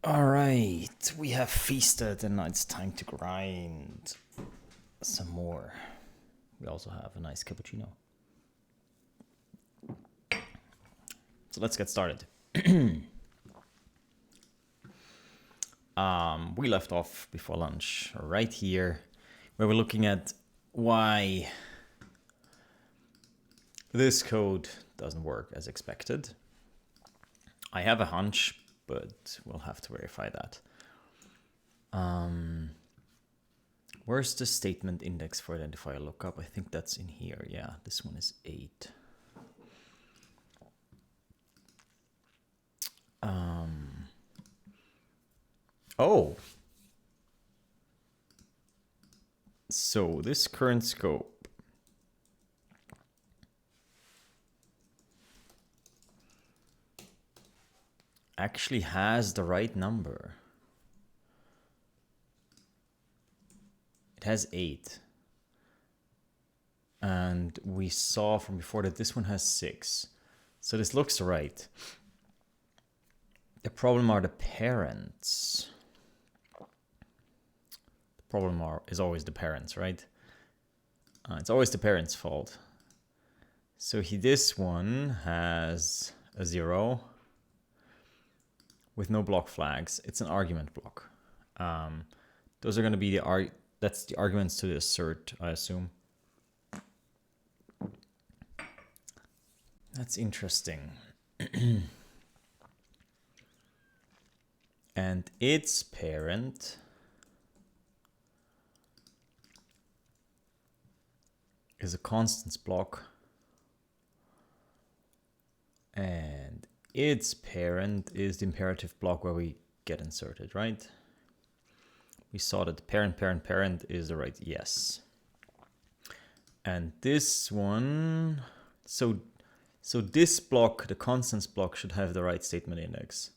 All right, we have feasted and now it's time to grind some more. We also have a nice cappuccino. So let's get started. We left off before lunch right here where we're looking at why this code doesn't work as expected. I have a hunch, but we'll have to verify that. Where's the statement index for identifier lookup? I think that's in here. Yeah, this one is 8. Oh. So this current scope actually has the right number. It has 8. And we saw from before that this one has 6. So this looks right. The problem are the parents. The problem is always the parents, right? It's always the parents' fault. So this one has a 0 with no block flags. It's an argument block. Those are going to be that's the arguments to the assert, I assume. That's interesting. And its parent is a constants block. And its parent is the imperative block where we get inserted, right? We saw that the parent is the right yes. And this one, so this block, the constants block, should have the right statement index.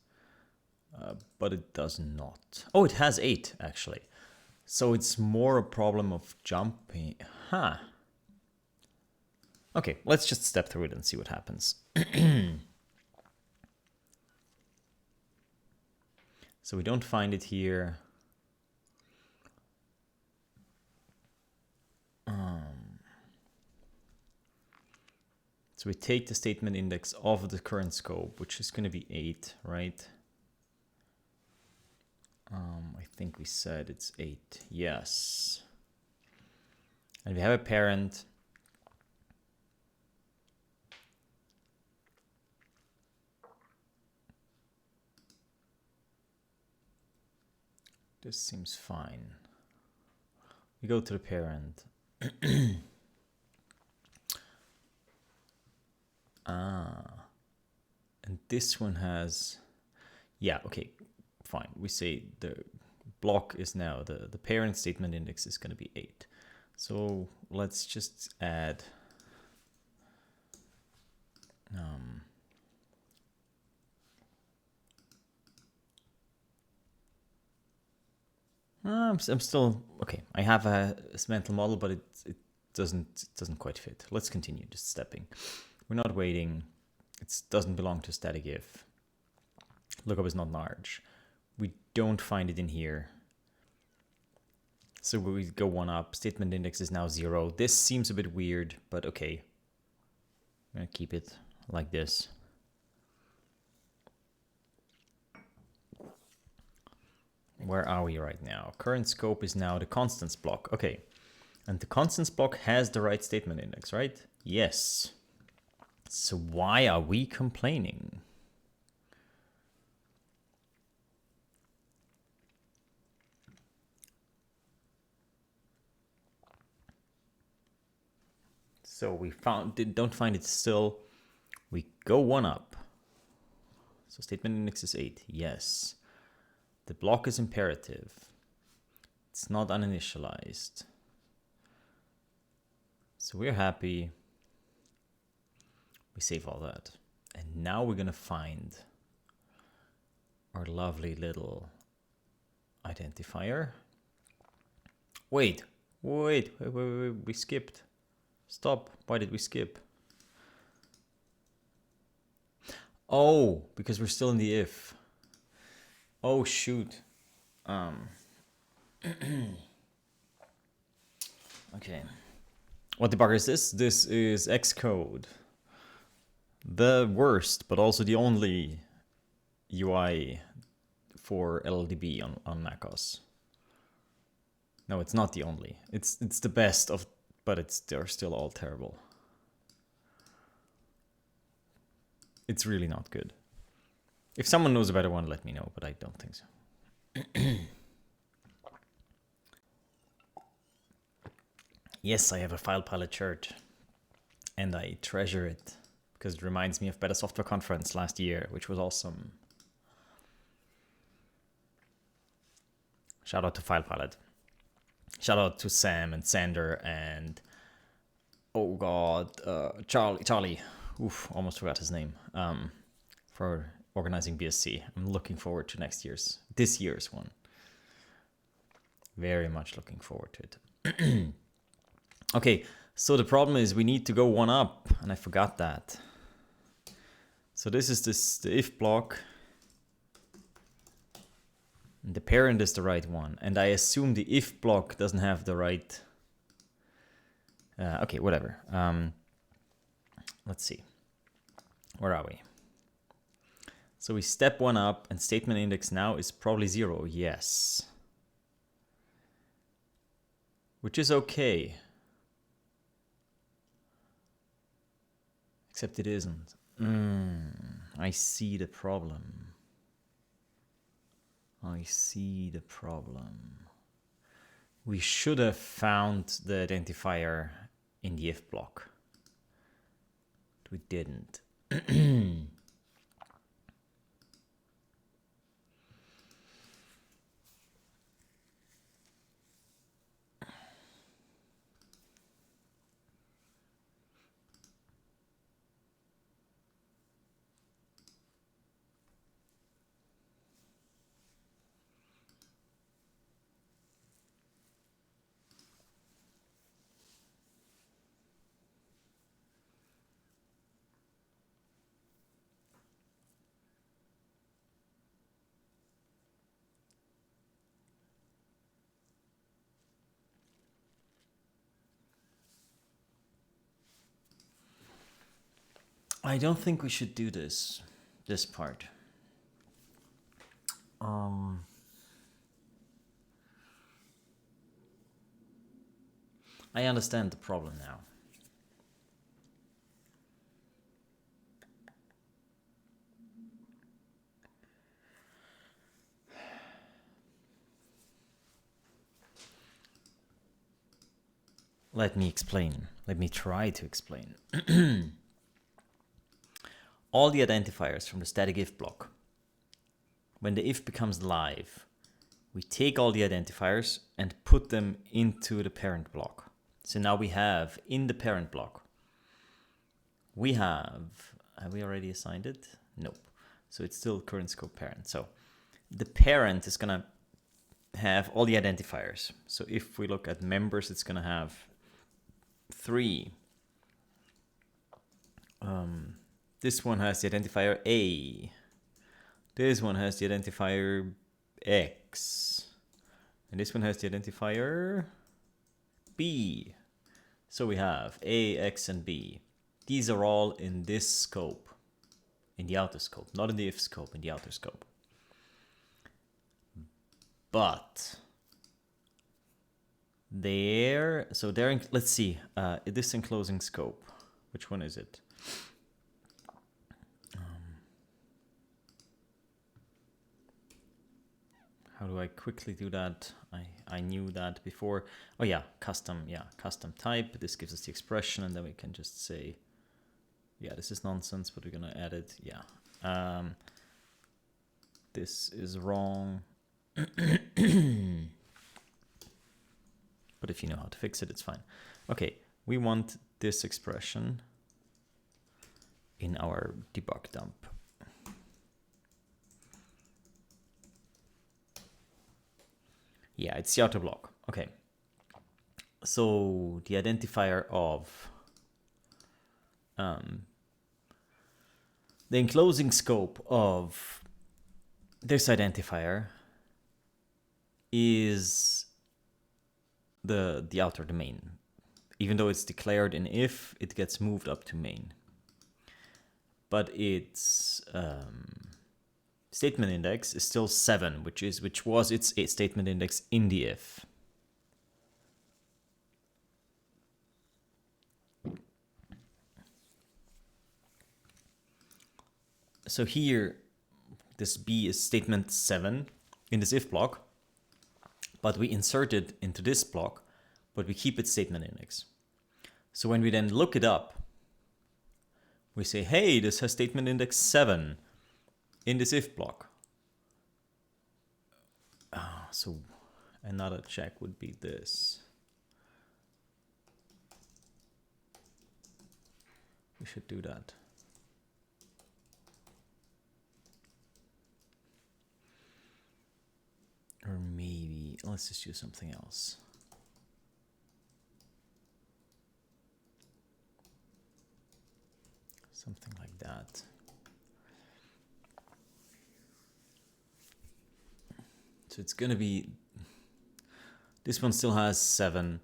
But it does not. Oh, it has 8 actually. So it's more a problem of jumping. Huh. Okay, let's just step through it and see what happens. So we don't find it here. So we take the statement index of the current scope, which is going to be 8, right? I think we said it's 8. Yes. And we have a parent. This seems fine. We go to the parent. And this one has, yeah, okay, fine. We say the block is now, the parent statement index is going to be 8. So let's just add I'm still okay. I have a mental model, but it doesn't quite fit. Let's continue just stepping. We're not waiting. It doesn't belong to static if. Lookup is not large. We don't find it in here. So we go one up. Statement index is now 0. This seems a bit weird, but okay. I'm gonna keep it like this. Where are we right now? Current scope is now the constants block. Okay. And the constants block has the right statement index, right? Yes. So why are we complaining? So we don't find it still. We go one up. So statement index is 8. Yes. The block is imperative. It's not uninitialized. So we're happy. We save all that. And now we're going to find our lovely little identifier. Wait. We skipped. Stop. Why did we skip? Oh, because we're still in the if. Oh shoot. Okay. What debugger is this? This is Xcode. The worst, but also the only UI for LLDB on macOS. No, it's not the only. It's the best of, but they're still all terrible. It's really not good. If someone knows a better one, let me know, but I don't think so. Yes, I have a FilePilot shirt, and I treasure it because it reminds me of Better Software Conference last year, which was awesome. Shout out to FilePilot. Shout out to Sam and Sander and oh god, Charlie. Oof, almost forgot his name. For organizing BSC. I'm looking forward to this year's one. Very much looking forward to it. Okay, so the problem is we need to go one up, and I forgot that. So this is the if block. And the parent is the right one, and I assume the if block doesn't have the right. Okay, whatever. Let's see. Where are we? So we step one up, and statement index now is probably 0. Yes. Which is okay. Except it isn't. I see the problem. I see the problem. We should have found the identifier in the if block. But we didn't. I don't think we should do this part. I understand the problem now. Let me explain. Let me try to explain. All the identifiers from the static if block, when the if becomes live, we take all the identifiers and put them into the parent block. So now we have in the parent block, we have we already assigned it? Nope. So it's still current scope parent. So the parent is gonna have all the identifiers. So if we look at members, it's gonna have 3. This one has the identifier A. This one has the identifier X. And this one has the identifier B. So we have A, X, and B. These are all in this scope, in the outer scope, not in the if scope, in the outer scope. But let's see, this enclosing scope, which one is it? How do I quickly do that? I knew that before. Oh yeah, custom type. This gives us the expression, and then we can just say, yeah, this is nonsense, but we're gonna add it. Yeah, this is wrong. But if you know how to fix it, it's fine. Okay, we want this expression in our debug dump. Yeah, it's the outer block. Okay. So the identifier of the enclosing scope of this identifier is the outer domain. Even though it's declared in if, it gets moved up to main. But its statement index is still 7, which was its statement index in the if. So here, this B is statement 7 in this if block, but we insert it into this block, but we keep its statement index. So when we then look it up, we say, hey, this has statement index 7 in this if block. So another check would be this. We should do that. Or maybe, let's just use something else. Something like that. So it's gonna be, this one still has 7,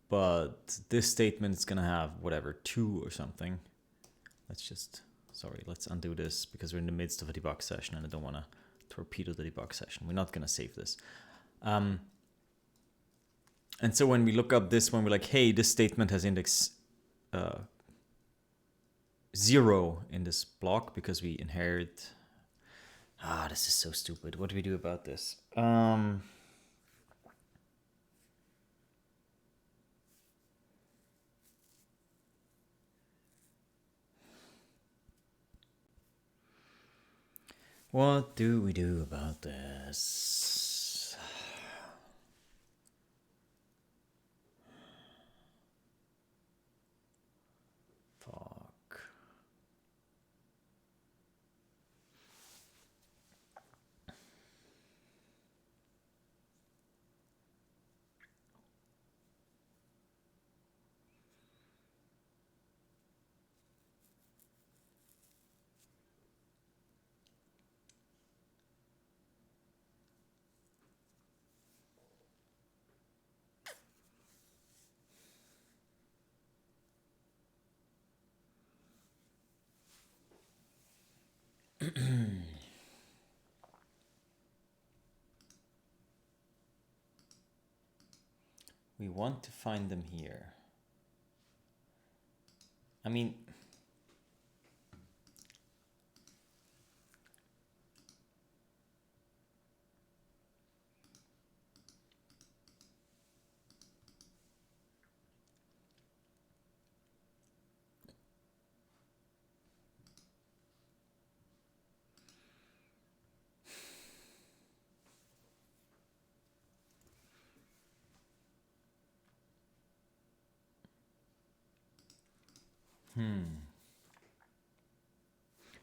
but this statement is gonna have whatever, 2 or something. Let's undo this because we're in the midst of a debug session and I don't wanna torpedo the debug session. We're not gonna save this. And so when we look up this one, we're like, hey, this statement has index 0 in this block because we inherit. This is so stupid. What do we do about this? What do we do about this? Fuck. We want to find them here. I mean,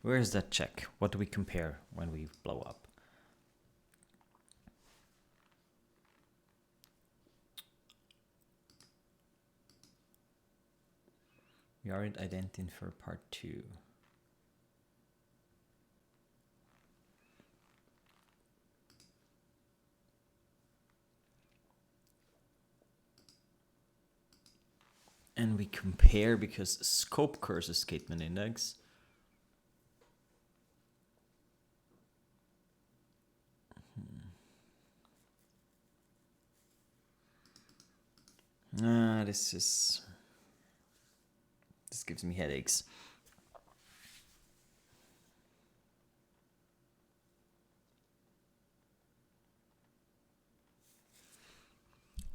where is that check? What do we compare when we blow up? We aren't identified for part 2. And we compare because scope curses statement index. This gives me headaches.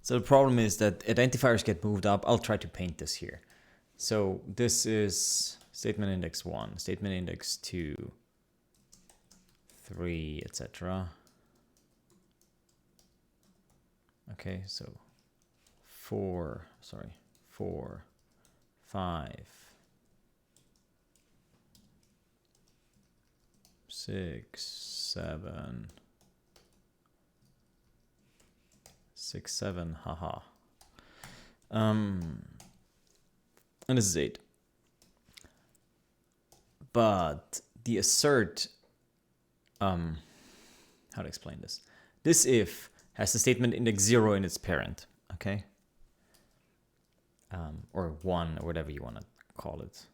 So the problem is that identifiers get moved up. I'll try to paint this here. So this is statement index 1, statement index 2, 3, etc. Okay, so 4, 5, 6, 7, 6, 7, haha. And this is 8. But the assert how to explain this? This if has the statement index 0 in its parent, okay? Or 1, or whatever you want to call it.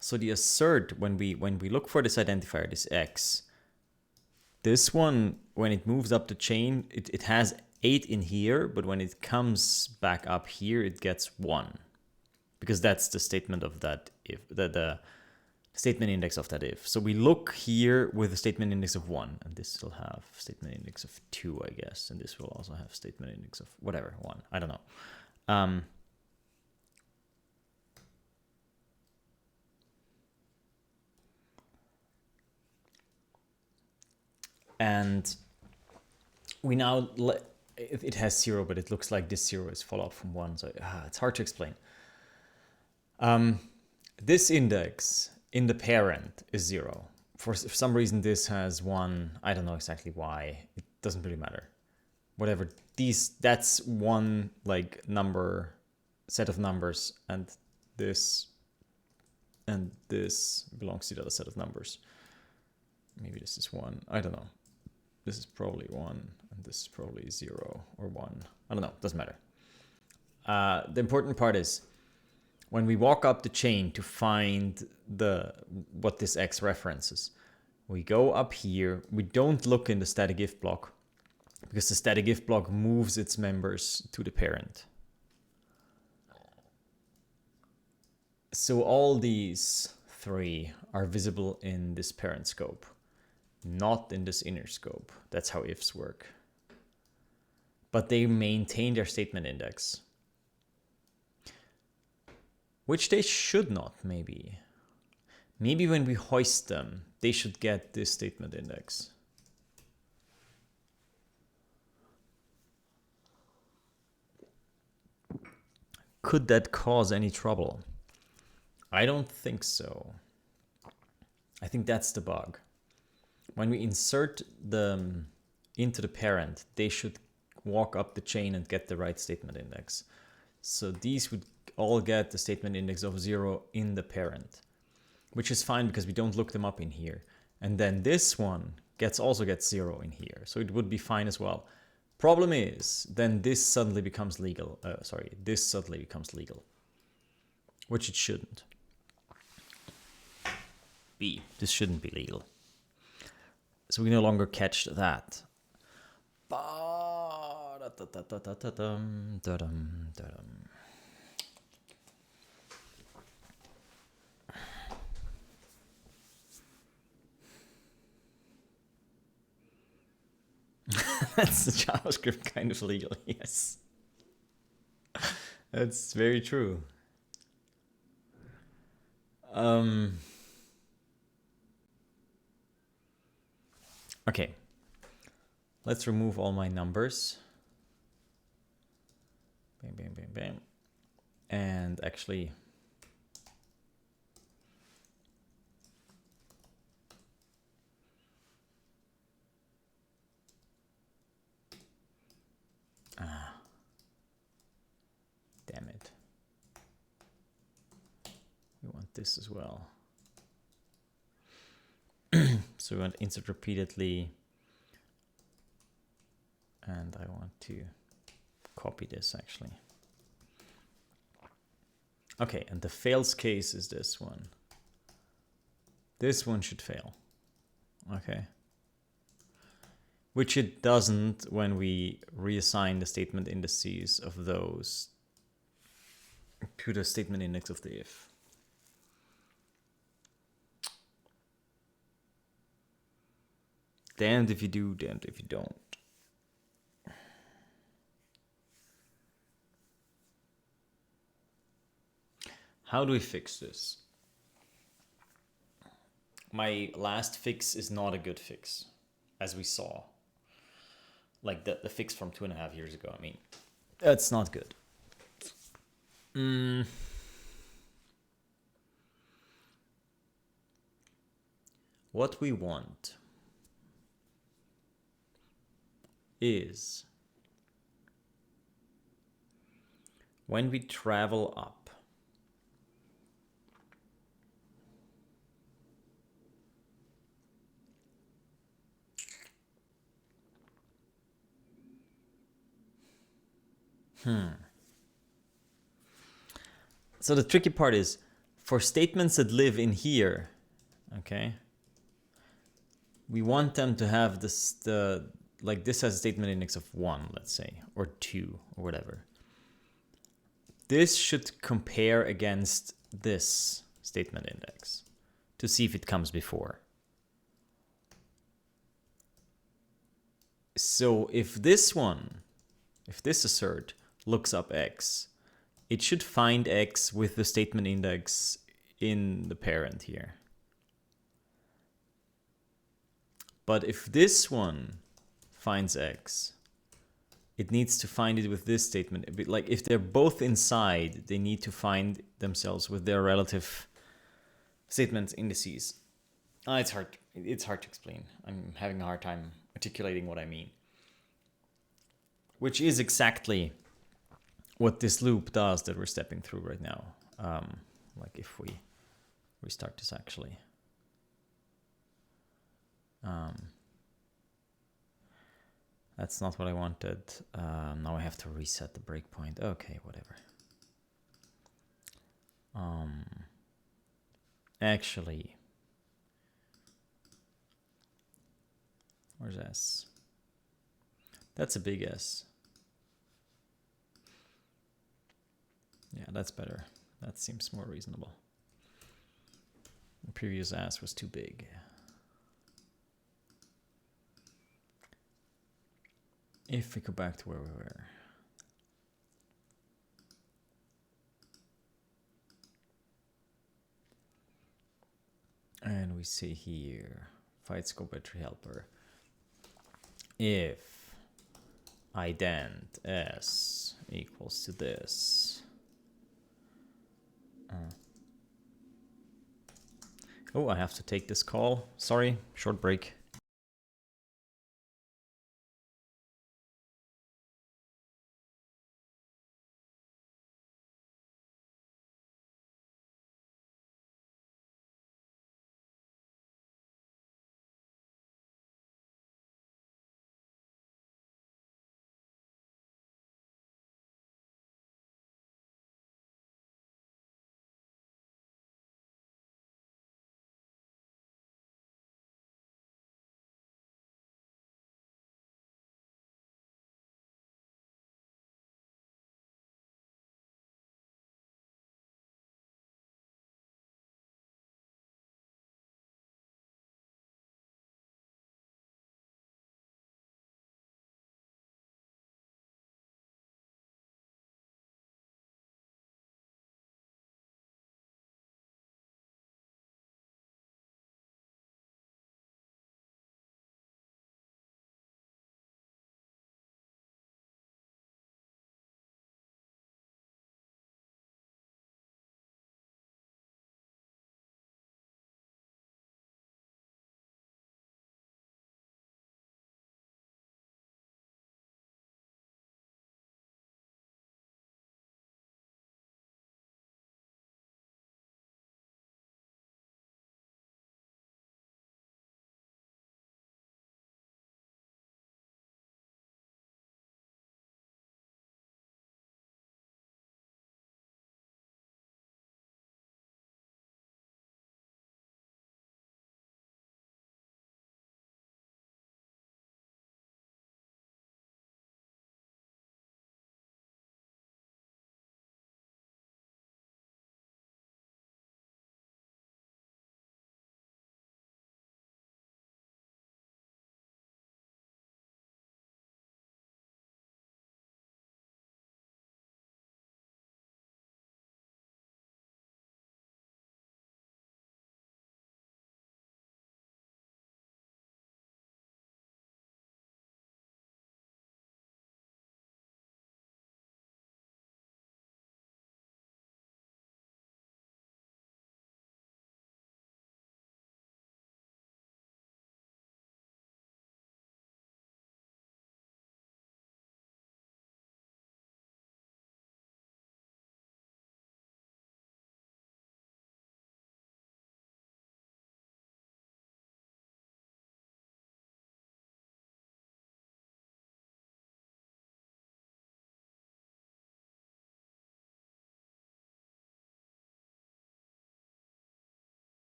So the assert, when we look for this identifier, this x, this one, when it moves up the chain, it has 8 in here, but when it comes back up here, it gets 1. Because that's the statement of that if, the statement index of that if. So we look here with a statement index of 1, and this will have statement index of 2, I guess, and this will also have statement index of whatever, 1, I don't know. And we now, it has 0, but it looks like this 0 is follow up from 1, so it's hard to explain. This index in the parent is 0. For some reason this has 1, I don't know exactly why, it doesn't really matter. Whatever, that's one like set of numbers, and this belongs to the other set of numbers. Maybe this is 1, I don't know. This is probably 1, and this is probably 0 or 1. I don't know, doesn't matter. The important part is, when we walk up the chain to find what this x references, we go up here, we don't look in the static if block, because the static if block moves its members to the parent. So all these 3 are visible in this parent scope, not in this inner scope. That's how ifs work. But they maintain their statement index. Which they should not, maybe. Maybe when we hoist them, they should get this statement index. Could that cause any trouble? I don't think so. I think that's the bug. When we insert them into the parent, they should walk up the chain and get the right statement index. So these would all get the statement index of 0 in the parent, which is fine because we don't look them up in here. And then this one also gets 0 in here, so it would be fine as well. Problem is, then this suddenly becomes legal. This suddenly becomes legal, which it shouldn't be. This shouldn't be legal. So we no longer catch that. That's the JavaScript kind of legal, yes. That's very true. Okay, let's remove all my numbers. Bam, bam, bam, bam. And actually, damn it. We want this as well. So we want insert repeatedly, and I want to copy this actually. Okay, and the fails case is this one. This one should fail. Okay. Which it doesn't when we reassign the statement indices of those to the statement index of the if. Damned if you do, damned if you don't. How do we fix this? My last fix is not a good fix, as we saw. Like the fix from 2.5 years ago, I mean, that's not good. What we want is when we travel up, So the tricky part is, for statements that live in here, okay, we want them to have this, like this has a statement index of 1, let's say, or 2, or whatever. This should compare against this statement index to see if it comes before. So if this assert looks up X, it should find X with the statement index in the parent here. But if this one finds X, it needs to find it with this statement. Like if they're both inside, they need to find themselves with their relative statement indices. It's hard to explain. I'm having a hard time articulating what I mean. Which is exactly what this loop does that we're stepping through right now. Like if we restart this actually. That's not what I wanted. Now I have to reset the breakpoint. Okay, whatever. Actually, where's S? That's a big S. Yeah, that's better. That seems more reasonable. The previous S was too big. If we go back to where we were. And we say here, fight scope battery helper. If ident S equals to this. Oh, I have to take this call. Sorry, short break.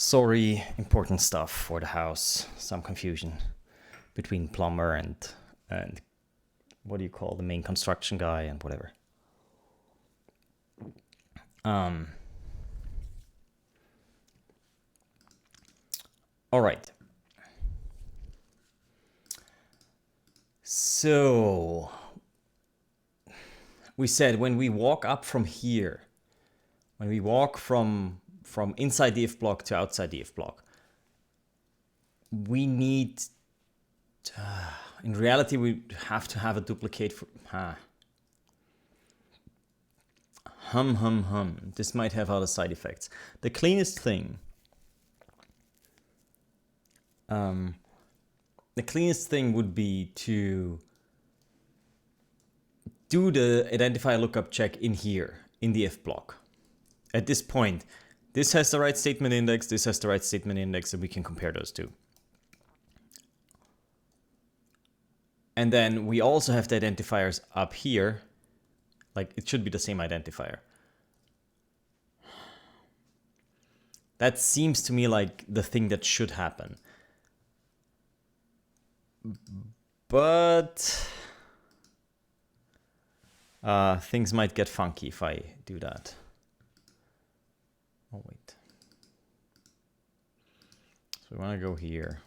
Sorry, important stuff for the house. Some confusion between plumber and what do you call the main construction guy and whatever. All right. So we said when we walk up from here, when we walk from inside the if block to outside the if block, we need, in reality, we have to have a duplicate for, This might have other side effects. The cleanest thing, would be to do the identifier lookup check in here, in the if block. At this point, this has the right statement index, this has the right statement index, and we can compare those two. And then we also have the identifiers up here. Like, it should be the same identifier. That seems to me like the thing that should happen. But things might get funky if I do that. Oh, wait. So we want to go here.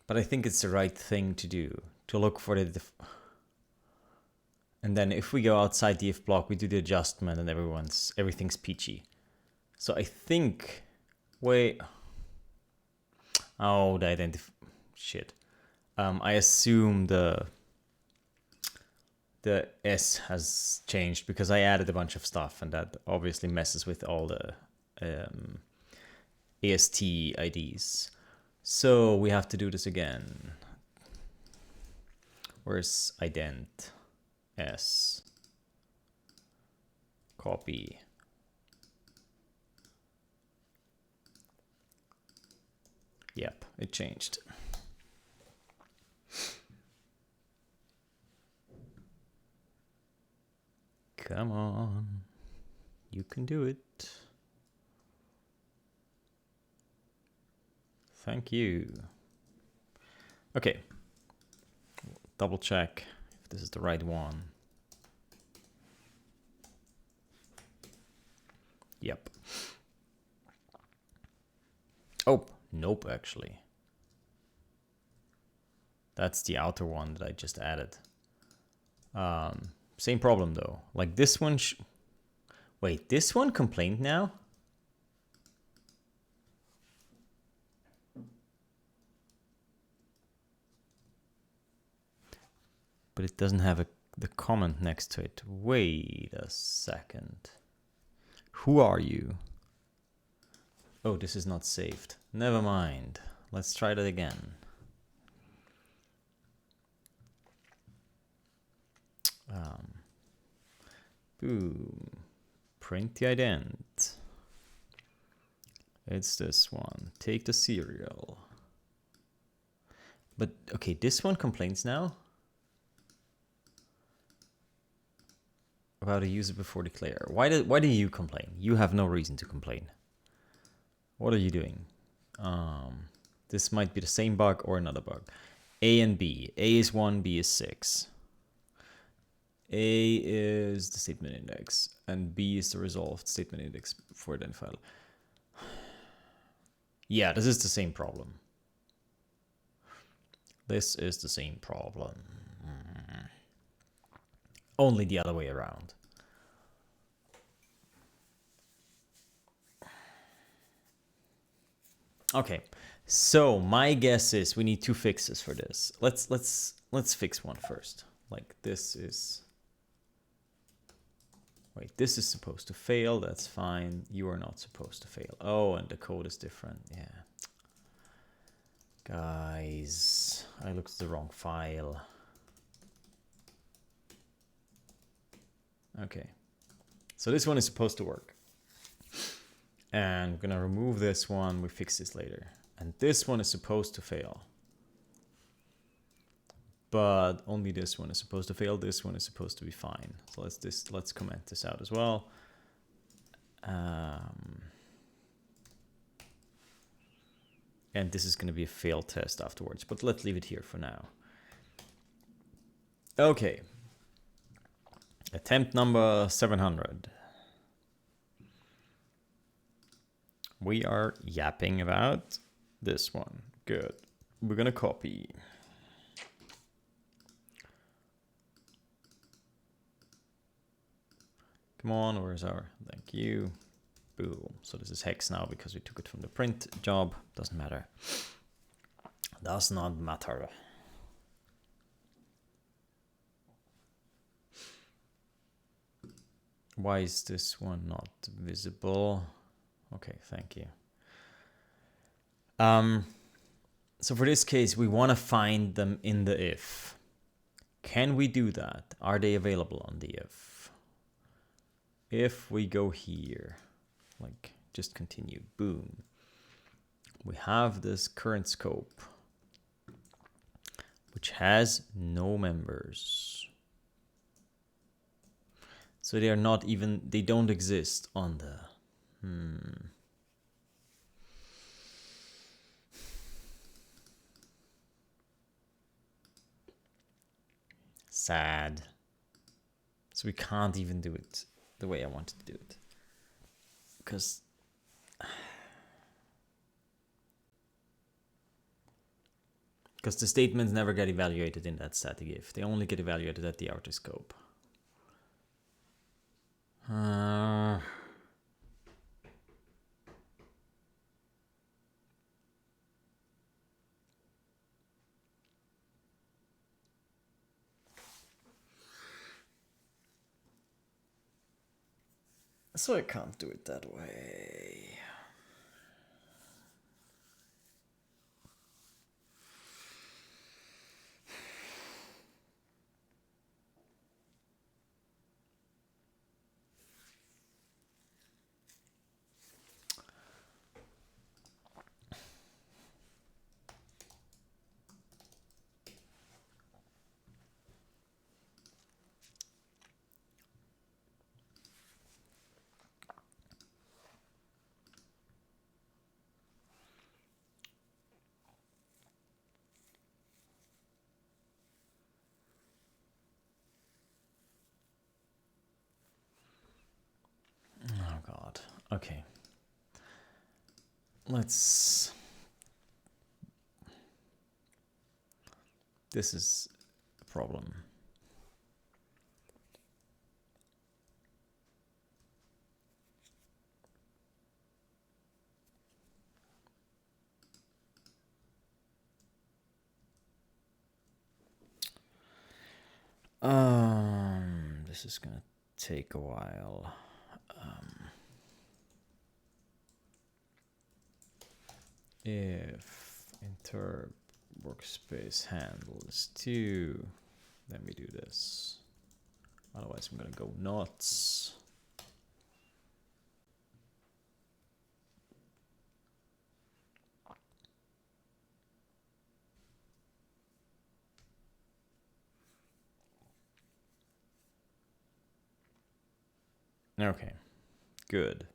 But I think it's the right thing to do, to look for the... And then if we go outside the if block, we do the adjustment and everything's peachy. So I think... Wait... Oh, the shit. I assume the S has changed because I added a bunch of stuff, and that obviously messes with all the AST IDs. So we have to do this again. Where's ident S? Copy. Yep, it changed. Come on. You can do it. Thank you. Okay. Double check if this is the right one. Yep. Oh, nope, actually. That's the outer one that I just added. Same problem though. Like this one. Wait, this one complained now? But it doesn't have the comment next to it. Wait a second. Who are you? Oh, this is not saved. Never mind. Let's try that again. Boom. Print the ident. It's this one. Take the serial. But okay, this one complains now about a user before declare. Why do you complain? You have no reason to complain. What are you doing? This might be the same bug or another bug. A and B. A is 1, B is 6. A is the statement index, and B is the resolved statement index for identifier. Yeah, this is the same problem. This is the same problem. Only the other way around. Okay, so my guess is we need 2 fixes for this. Let's fix one first. Like this is... Wait, this is supposed to fail. That's fine. You are not supposed to fail. Oh, and the code is different. Yeah. Guys, I looked at the wrong file. Okay. So this one is supposed to work. And I'm going to remove this one. We fix this later. And this one is supposed to fail. but only this one is supposed to fail. This one is supposed to be fine. So let's comment this out as well. And this is going to be a failed test afterwards, but let's leave it here for now. Okay. Attempt number 700. We are yapping about this one. Good. We're going to copy. Come on, where's our, thank you. Boom. So this is hex now because we took it from the print job. Doesn't matter. Does not matter. Why is this one not visible? Okay, thank you. So for this case, we want to find them in the if. Can we do that? Are they available on the if? If we go here, like just continue, boom. We have this current scope, which has no members. So they are not even, they don't exist on the, Sad. So we can't even do it the way I wanted to do it. Because the statements never get evaluated in that static if. They only get evaluated at the outer scope. So I can't do it that way. Oh God. Okay. Let's. This is a problem. This is gonna take a while. If interp workspace handles 2, then we do this. Otherwise, I'm gonna go nuts. Okay, good.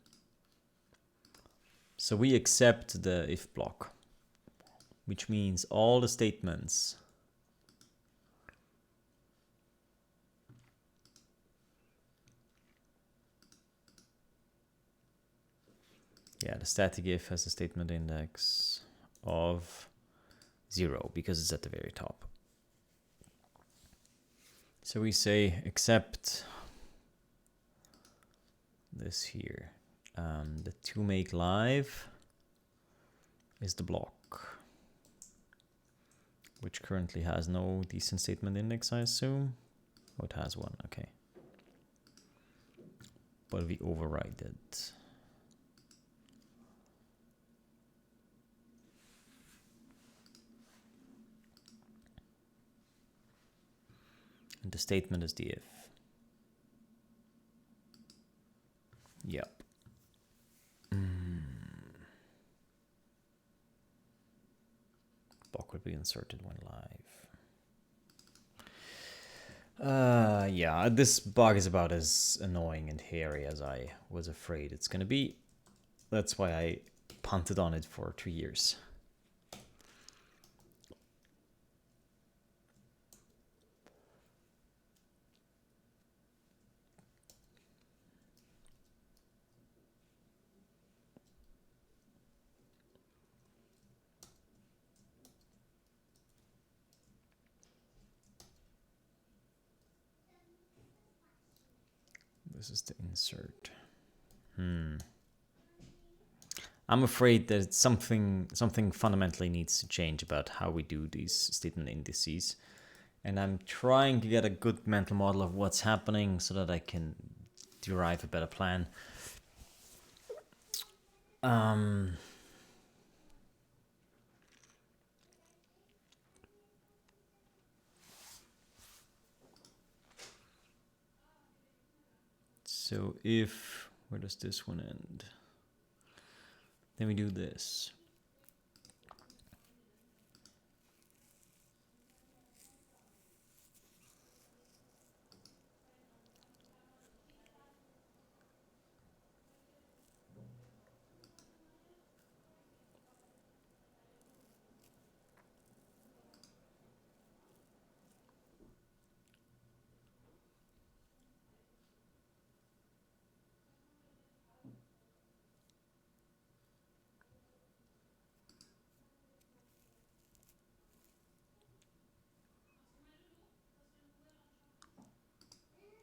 So we accept the if block, which means all the statements the static if has a statement index of 0 because it's at the very top. So we say accept this here. The to make live is the block, which currently has no decent statement index, I assume. Oh, it has one, okay. But we override it. And the statement is the if. Yep. Block will be inserted when live. Yeah, this bug is about as annoying and hairy as I was afraid it's gonna be. That's why I punted on it for 2 years. This is the insert. I'm afraid that something fundamentally needs to change about how we do these statement indices. And I'm trying to get a good mental model of what's happening so that I can derive a better plan. So if, where does this one end? Then we do this.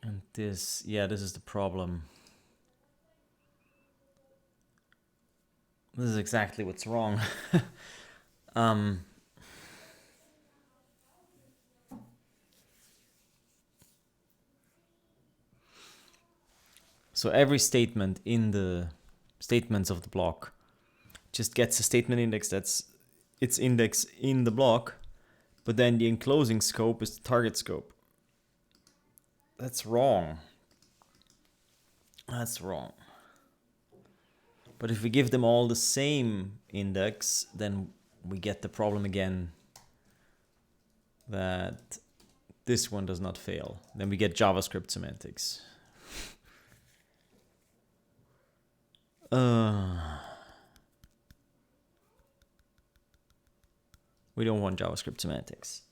And this, yeah, this is the problem. This is exactly what's wrong. So every statement in the statements of the block just gets a statement index that's its index in the block, but then the enclosing scope is the target scope. That's wrong. That's wrong. But if we give them all the same index, then we get the problem again that this one does not fail. Then we get JavaScript semantics. We don't want JavaScript semantics.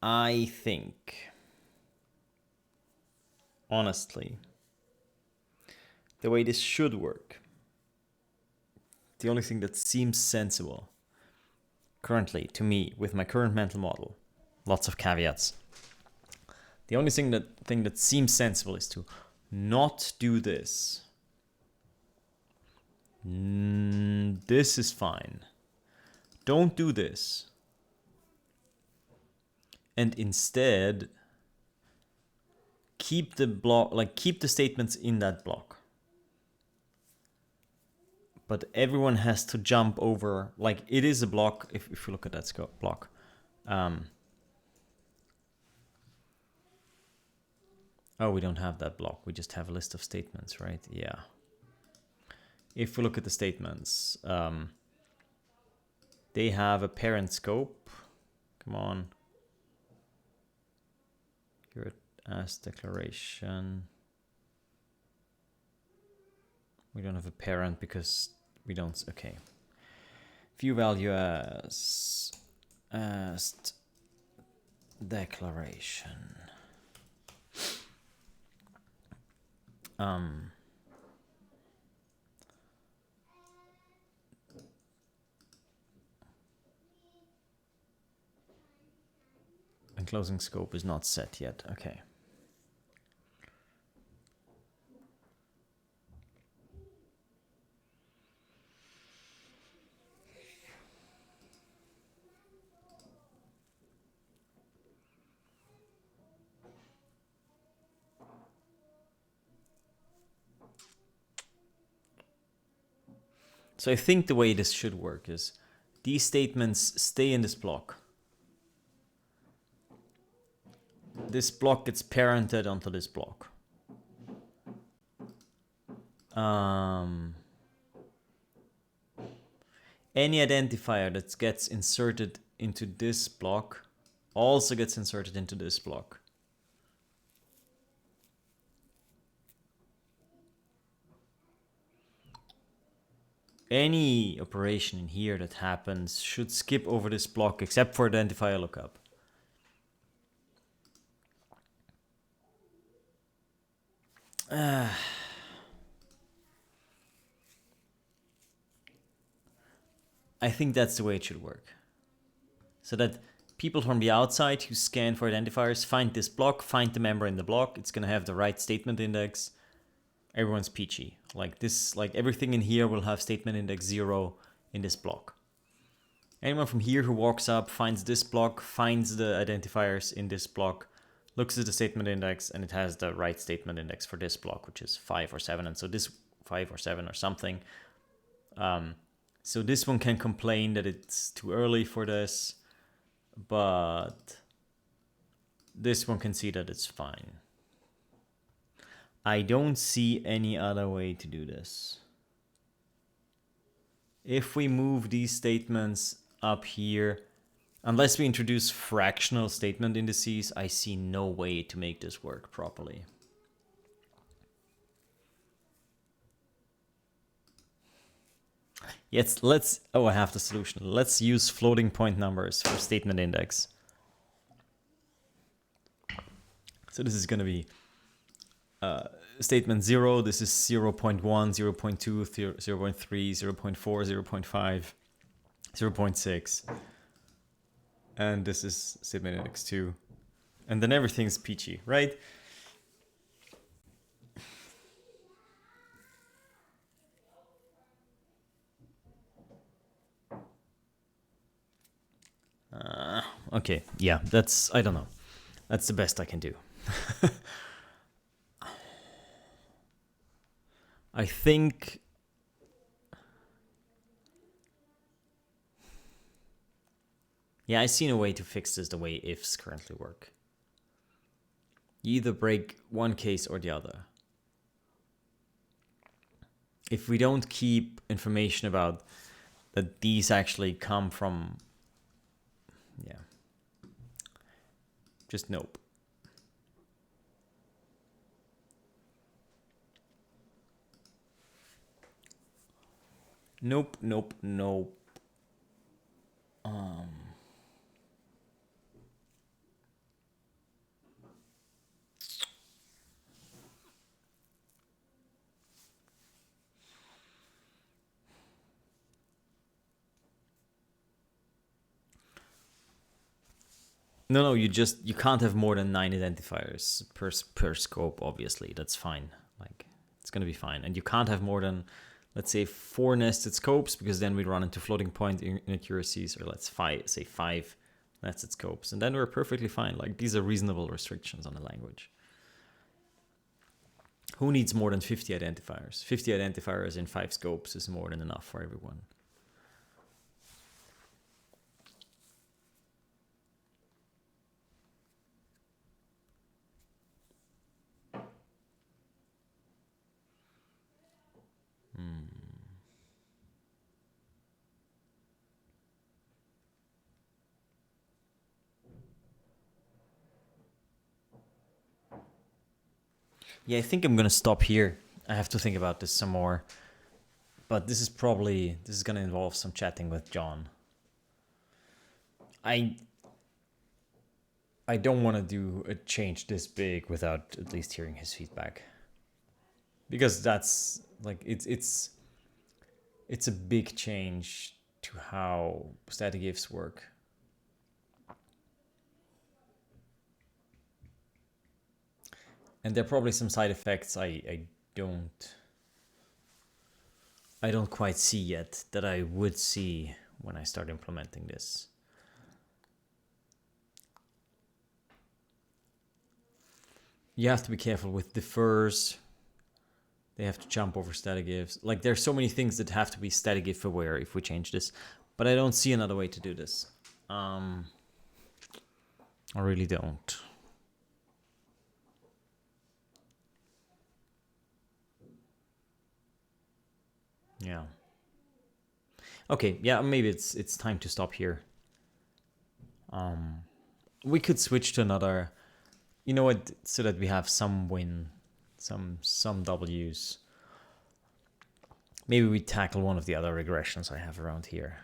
I think, honestly, the way this should work, the only thing that seems sensible currently to me with my current mental model, lots of caveats, the only thing that seems sensible is to not do this. This is fine. Don't do this. And instead keep the block, like keep the statements in that block. But everyone has to jump over, like it is a block, if you look at that scope block. Oh, we don't have that block. We just have a list of statements, right? Yeah. If we look at the statements, they have a parent scope. Come on. Your as declaration. We don't have a parent because we don't, okay. View value as declaration. Enclosing scope is not set yet. Okay. So I think the way this should work is these statements stay in this block. This block gets parented onto this block. Any identifier that gets inserted into this block also gets inserted into this block. Any operation in here that happens should skip over this block except for identifier lookup. I think that's the way it should work. So that people from the outside who scan for identifiers find this block, find the member in the block. It's going to have the right statement index. Everyone's peachy. Like this, like everything in here will have statement index 0 in this block. Anyone from here who walks up, finds this block, finds the identifiers in this block, looks at the statement index, and it has the right statement index for this block, which is 5 or 7. And so this 5 or 7 or something. So this one can complain that it's too early for this, but this one can see that it's fine. I don't see any other way to do this. If we move these statements up here, unless we introduce fractional statement indices, I see no way to make this work properly. Yes, oh, I have the solution. Let's use floating point numbers for statement index. So this is going to be statement 0, this is 0.1, 0.2, 0.3, 0.4, 0.5, 0.6. And this is statement index 2. And then everything's peachy, right? Okay, yeah, that's, I don't know. That's the best I can do. I think I see no way to fix this the way ifs currently work. You either break one case or the other. If we don't keep information about that these actually come from, yeah, just nope. Nope, nope, nope. No, you can't have more than 9 identifiers per scope, obviously. That's fine. Like, it's gonna be fine. And you can't have more than, let's say, 4 nested scopes, because then we run into floating point inaccuracies, or let's say 5 nested scopes. And then we're perfectly fine. Like, these are reasonable restrictions on the language. Who needs more than 50 identifiers? 50 identifiers in 5 scopes is more than enough for everyone. Yeah, I think I'm gonna stop here. I have to think about this some more. But this is gonna involve some chatting with John. I don't want to do a change this big without at least hearing his feedback. Because that's like it's a big change to how static ifs work. And there are probably some side effects I don't quite see yet that I would see when I start implementing this. You have to be careful with differs. They have to jump over static ifs. Like, there's so many things that have to be static if aware if we change this. But I don't see another way to do this. I really don't. Yeah. Okay, yeah, maybe it's time to stop here. We could switch to another, you know what, so that we have some win, some W's. Maybe we tackle one of the other regressions I have around here.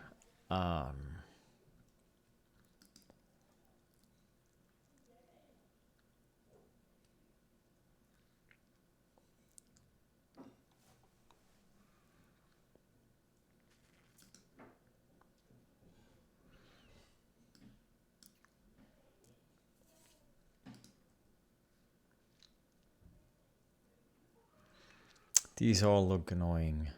These all look annoying.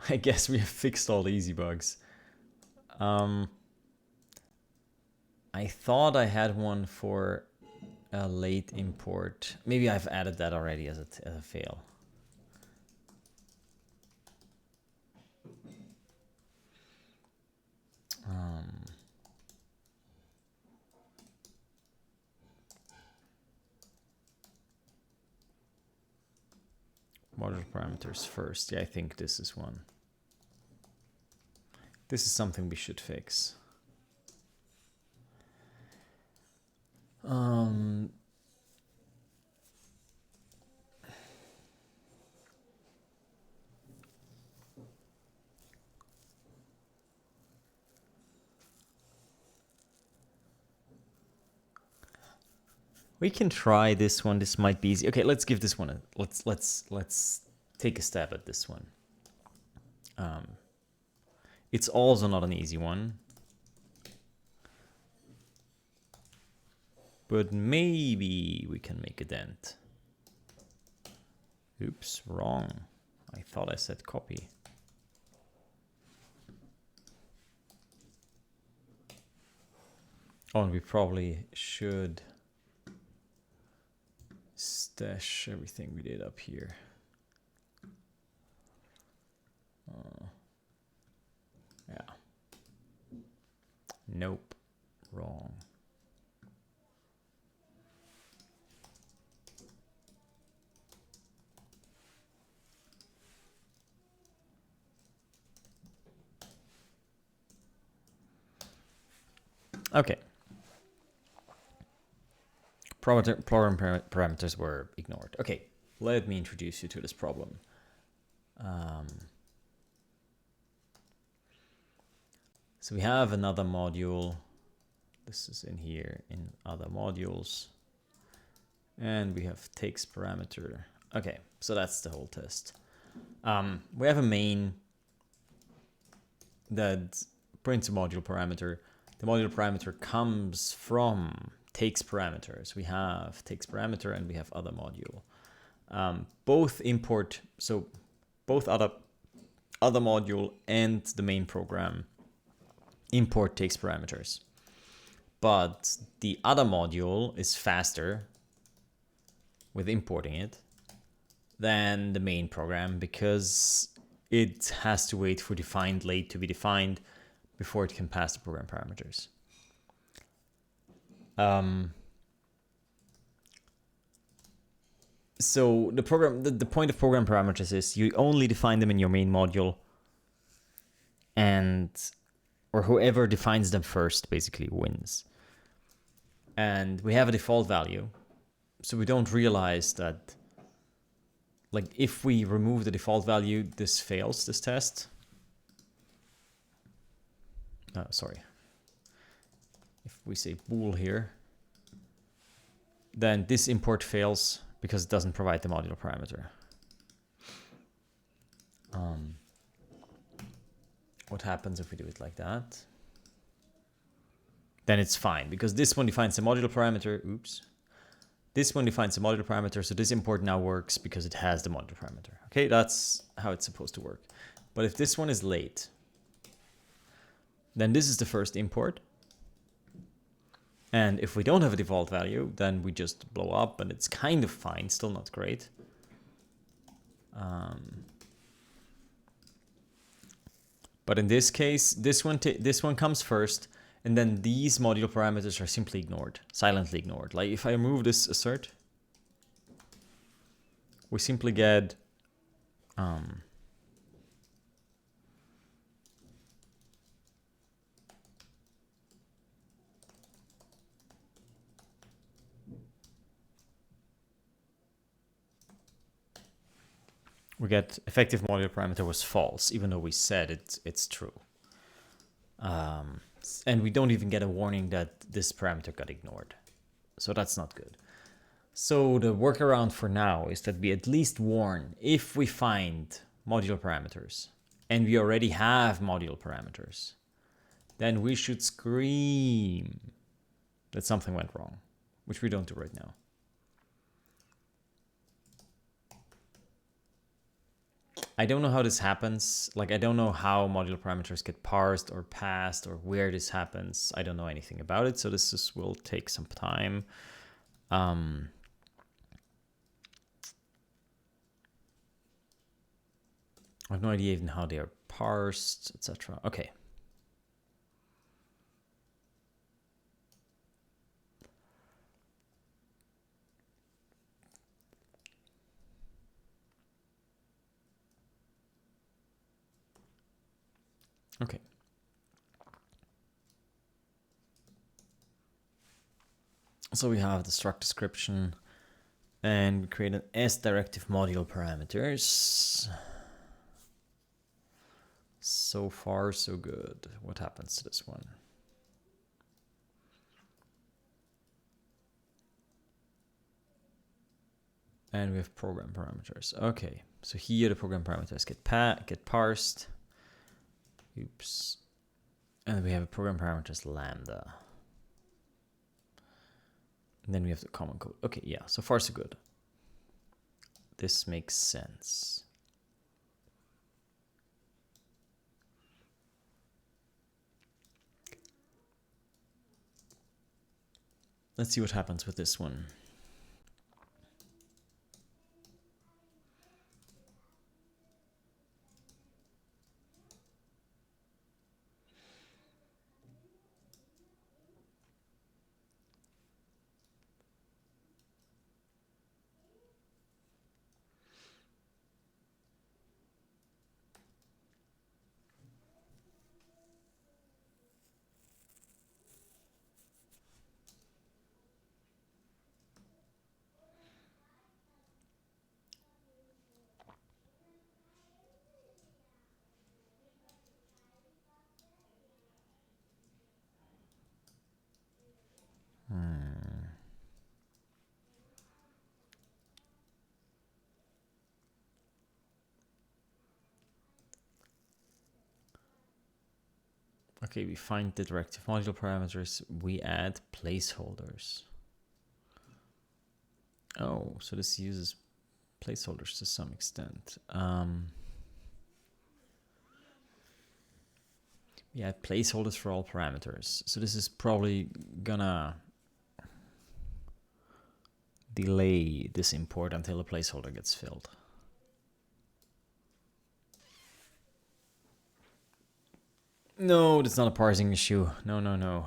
I guess we have fixed all the easy bugs. I thought I had one for a late import. Maybe I've added that already as a fail. Module parameters first. Yeah, I think this is one. This is something we should fix. We can try this one. This might be easy. Okay, let's give this one a let's take a stab at this one. It's also not an easy one. But maybe we can make a dent. Oops, wrong. I thought I said copy. Oh, and we probably should stash everything we did up here. Yeah. Nope. Wrong. Okay. Parameters were ignored. Okay, let me introduce you to this problem. So we have another module. This is in here in other modules. And we have takes parameter. Okay, so that's the whole test. We have a main that prints a module parameter. The module parameter comes from takes parameters. We have takes parameter and we have other module. Both import, so both other module and the main program import takes parameters. But the other module is faster with importing it than the main program because it has to wait for defined late to be defined before it can pass the program parameters. So the point of program parameters is you only define them in your main module, or whoever defines them first basically wins. And we have a default value, so we don't realize that, like, if we remove the default value, this fails, this test. Sorry. If we say bool here, then this import fails because it doesn't provide the modular parameter. What happens if we do it like that? Then it's fine because this one defines the modular parameter. Oops. This one defines the modular parameter, so this import now works because it has the modular parameter. Okay, that's how it's supposed to work. But if this one is late, then this is the first import. And if we don't have a default value, then we just blow up, and it's kind of fine, still not great. But in this case, this one comes first, and then these module parameters are simply ignored, silently ignored. Like if I remove this assert, we simply get we get effective module parameter was false, even though we said it's true. And we don't even get a warning that this parameter got ignored. So that's not good. So the workaround for now is that we at least warn if we find module parameters and we already have module parameters, then we should scream that something went wrong, which we don't do right now. I don't know how this happens. Like, I don't know how module parameters get parsed or passed or where this happens. I don't know anything about it. So this will take some time. I have no idea even how they are parsed, etc. Okay. Okay. So we have the struct description, and we create an S-directive module parameters. So far, so good. What happens to this one? And we have program parameters. Okay, so here the program parameters get parsed. Oops. And we have a program parameters lambda. And then we have the common code. Okay, yeah, so far so good. This makes sense. Let's see what happens with this one. Okay, we find the directive module parameters. We add placeholders. Oh, so this uses placeholders to some extent. We add placeholders for all parameters. So this is probably gonna delay this import until a placeholder gets filled. No, that's not a parsing issue. No, no, no.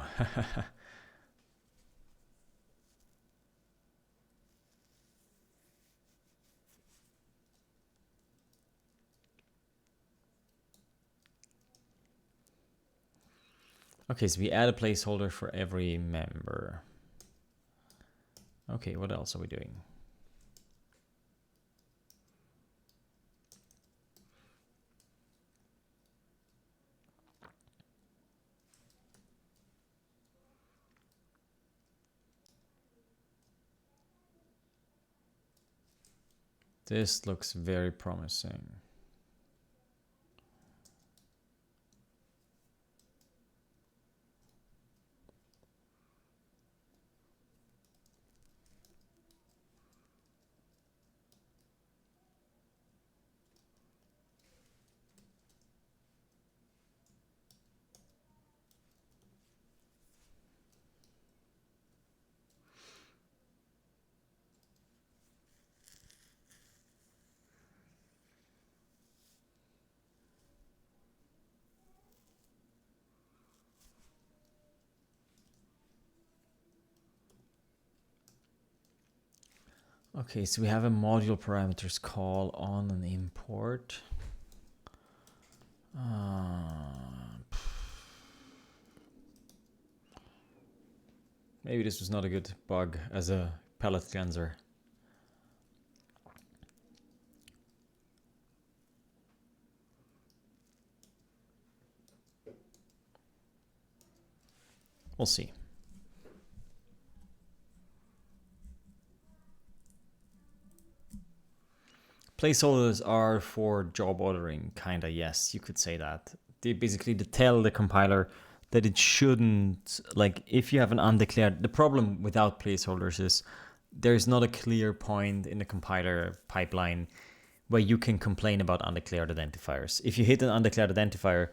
Okay, so we add a placeholder for every member. Okay, what else are we doing? This looks very promising. Okay, so we have a module parameters call on an import. Maybe this was not a good bug as a palette cleanser. We'll see. Placeholders are for job ordering, kinda, yes, you could say that. They basically tell the compiler that it shouldn't, like, if you have an undeclared, the problem without placeholders is there's not a clear point in the compiler pipeline where you can complain about undeclared identifiers. If you hit an undeclared identifier,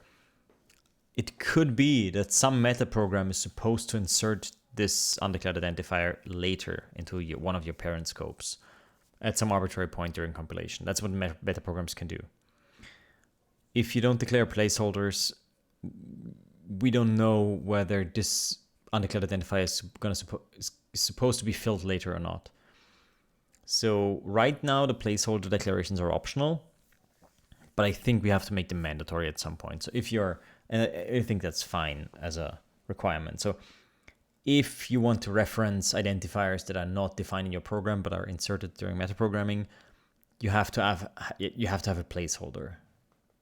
it could be that some meta program is supposed to insert this undeclared identifier later into one of your parent scopes at some arbitrary point during compilation. That's what meta programs can do. If you don't declare placeholders, we don't know whether this undeclared identifier is supposed to be filled later or not. So right now the placeholder declarations are optional, but I think we have to make them mandatory at some point. So if you're, and I think that's fine as a requirement. So if you want to reference identifiers that are not defined in your program but are inserted during metaprogramming, you have to have a placeholder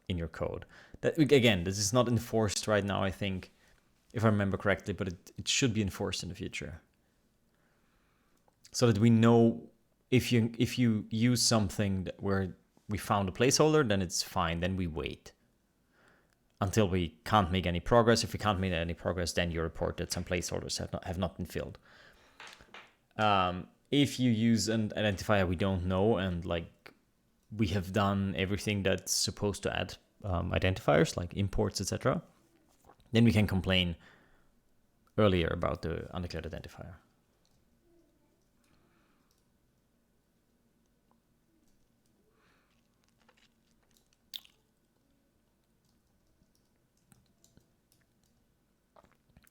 in your code. That, again, this is not enforced right now, I think, if I remember correctly, but it should be enforced in the future, so that we know if you use something where we found a placeholder, then it's fine. Then we wait until we can't make any progress. If we can't make any progress, then you report that some placeholders have not been filled. If you use an identifier we don't know, and like we have done everything that's supposed to add identifiers like imports, etc., then we can complain earlier about the undeclared identifier.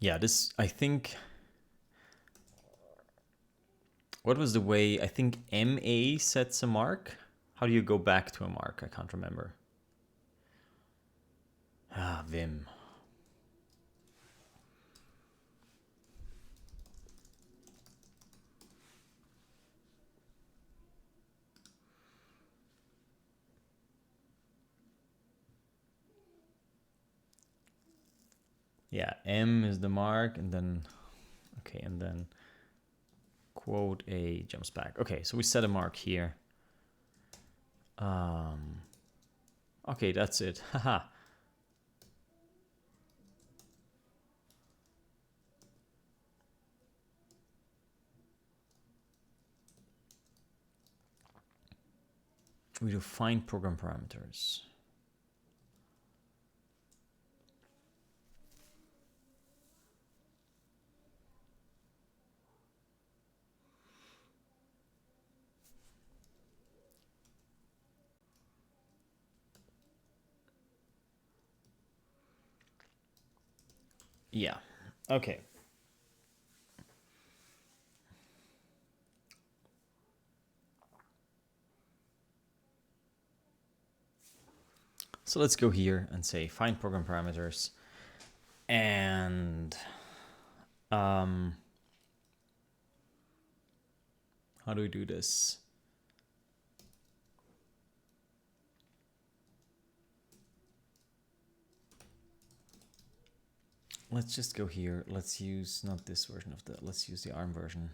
Yeah, this, I think, what was the way? I think MA sets a mark. How do you go back to a mark? I can't remember. Vim. Yeah, M is the mark, and then, okay, and then quote A jumps back. Okay, so we set a mark here. Okay, that's it. Haha. We do find program parameters. Yeah, okay. So let's go here and say find program parameters, and how do we do this? Let's just go here. Let's use not this version of let's use the ARM version.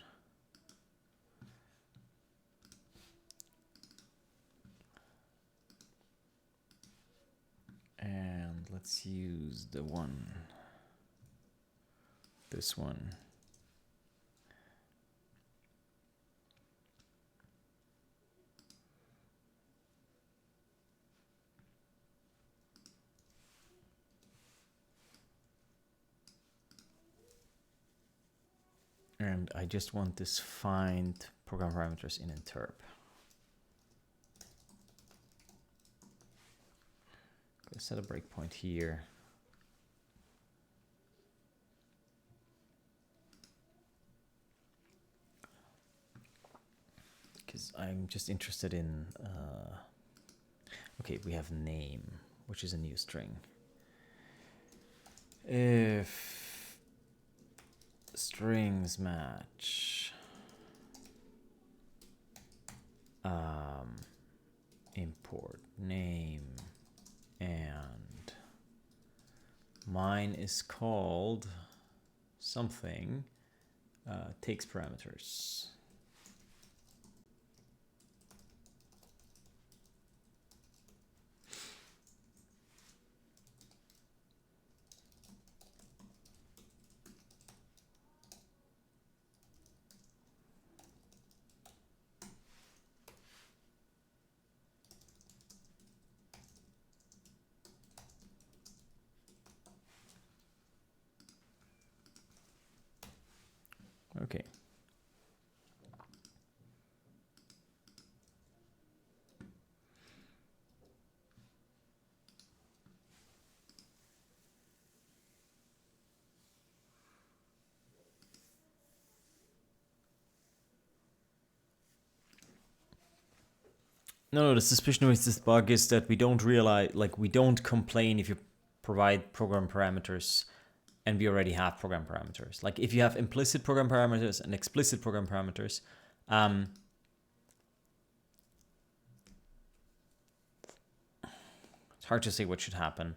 And let's use this one. And I just want this find program parameters in interp. Okay, set a breakpoint here. Because I'm just interested in, okay, we have name, which is a new string. If strings match, import name, and mine is called something, takes parameters. Okay. No, the suspicion with this bug is that we don't realize, like, we don't complain if you provide program parameters and we already have program parameters. Like, if you have implicit program parameters and explicit program parameters, it's hard to say what should happen.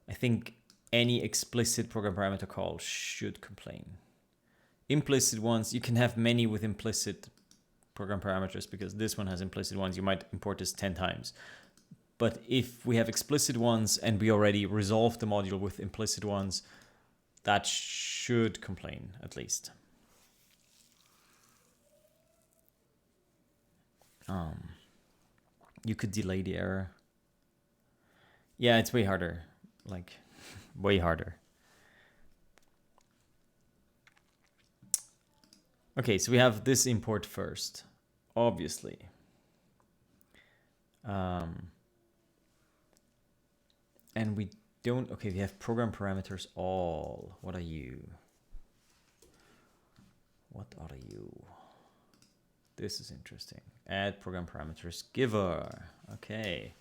I think any explicit program parameter call should complain. Implicit ones, you can have many with implicit program parameters because this one has implicit ones. You might import this 10 times. But if we have explicit ones and we already resolved the module with implicit ones, that should complain at least. You could delay the error. Yeah, it's way harder, like way harder. Okay, so we have this import first, obviously. And we don't, okay, we have program parameters all. What are you? What are you? This is interesting. Add program parameters giver. Okay.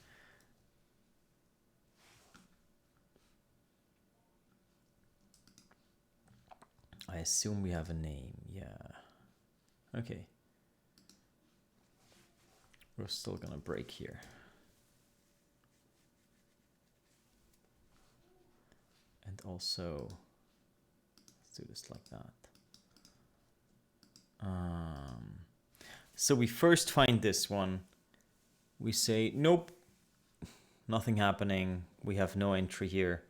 I assume we have a name. Yeah. Okay. We're still gonna break here. And also, let's do this like that. So we first find this one. We say, nope, nothing happening. We have no entry here.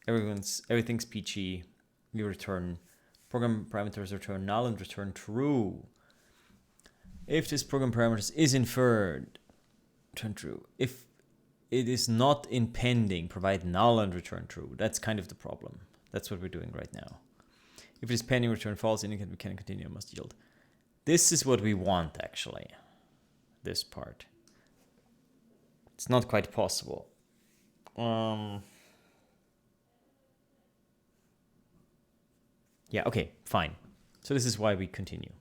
Everything's peachy. We return program parameters, return null and return true. If this program parameters is inferred, return true. If it is not in pending, provide null and return true. That's kind of the problem. That's what we're doing right now. If it is pending, return false, indicate we can continue, must yield. This is what we want, actually. This part. It's not quite possible. Yeah, okay, fine. So this is why we continue.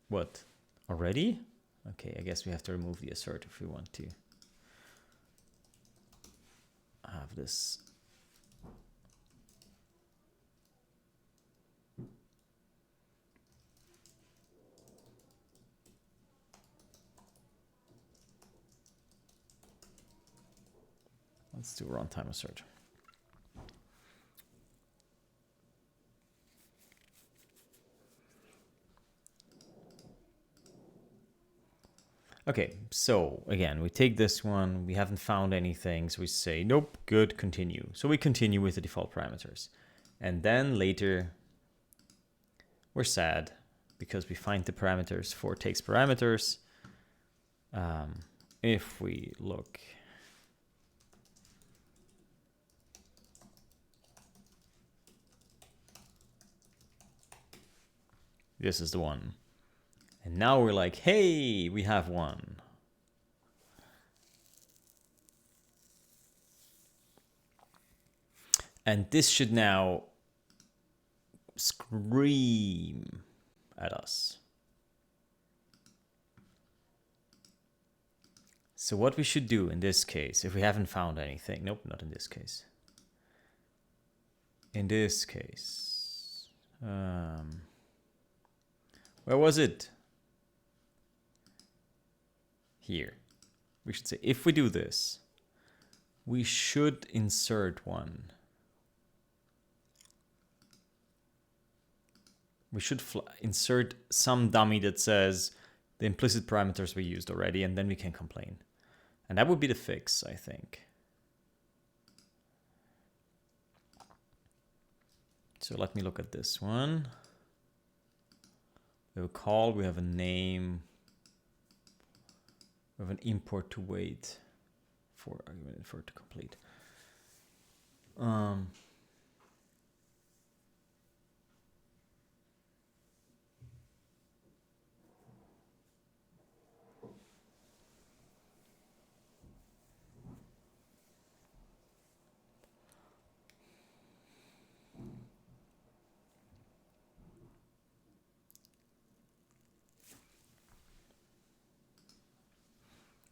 What? Already? Okay, I guess we have to remove the assert if we want to have this. Let's do runtime assert. Okay, so again, we take this one, we haven't found anything, so we say, nope, good, continue. So we continue with the default parameters. And then later, we're sad because we find the parameters for takes parameters. If we look, this is the one. And now we're like, hey, we have one. And this should now scream at us. So what we should do in this case, if we haven't found anything, nope, not in this case. In this case, where was it? Here. We should say, if we do this, we should insert one. We should insert some dummy that says the implicit parameters we used already, and then we can complain. And that would be the fix, I think. So let me look at this one. We have a call, we have a name, we have an import to wait for argument for it to complete.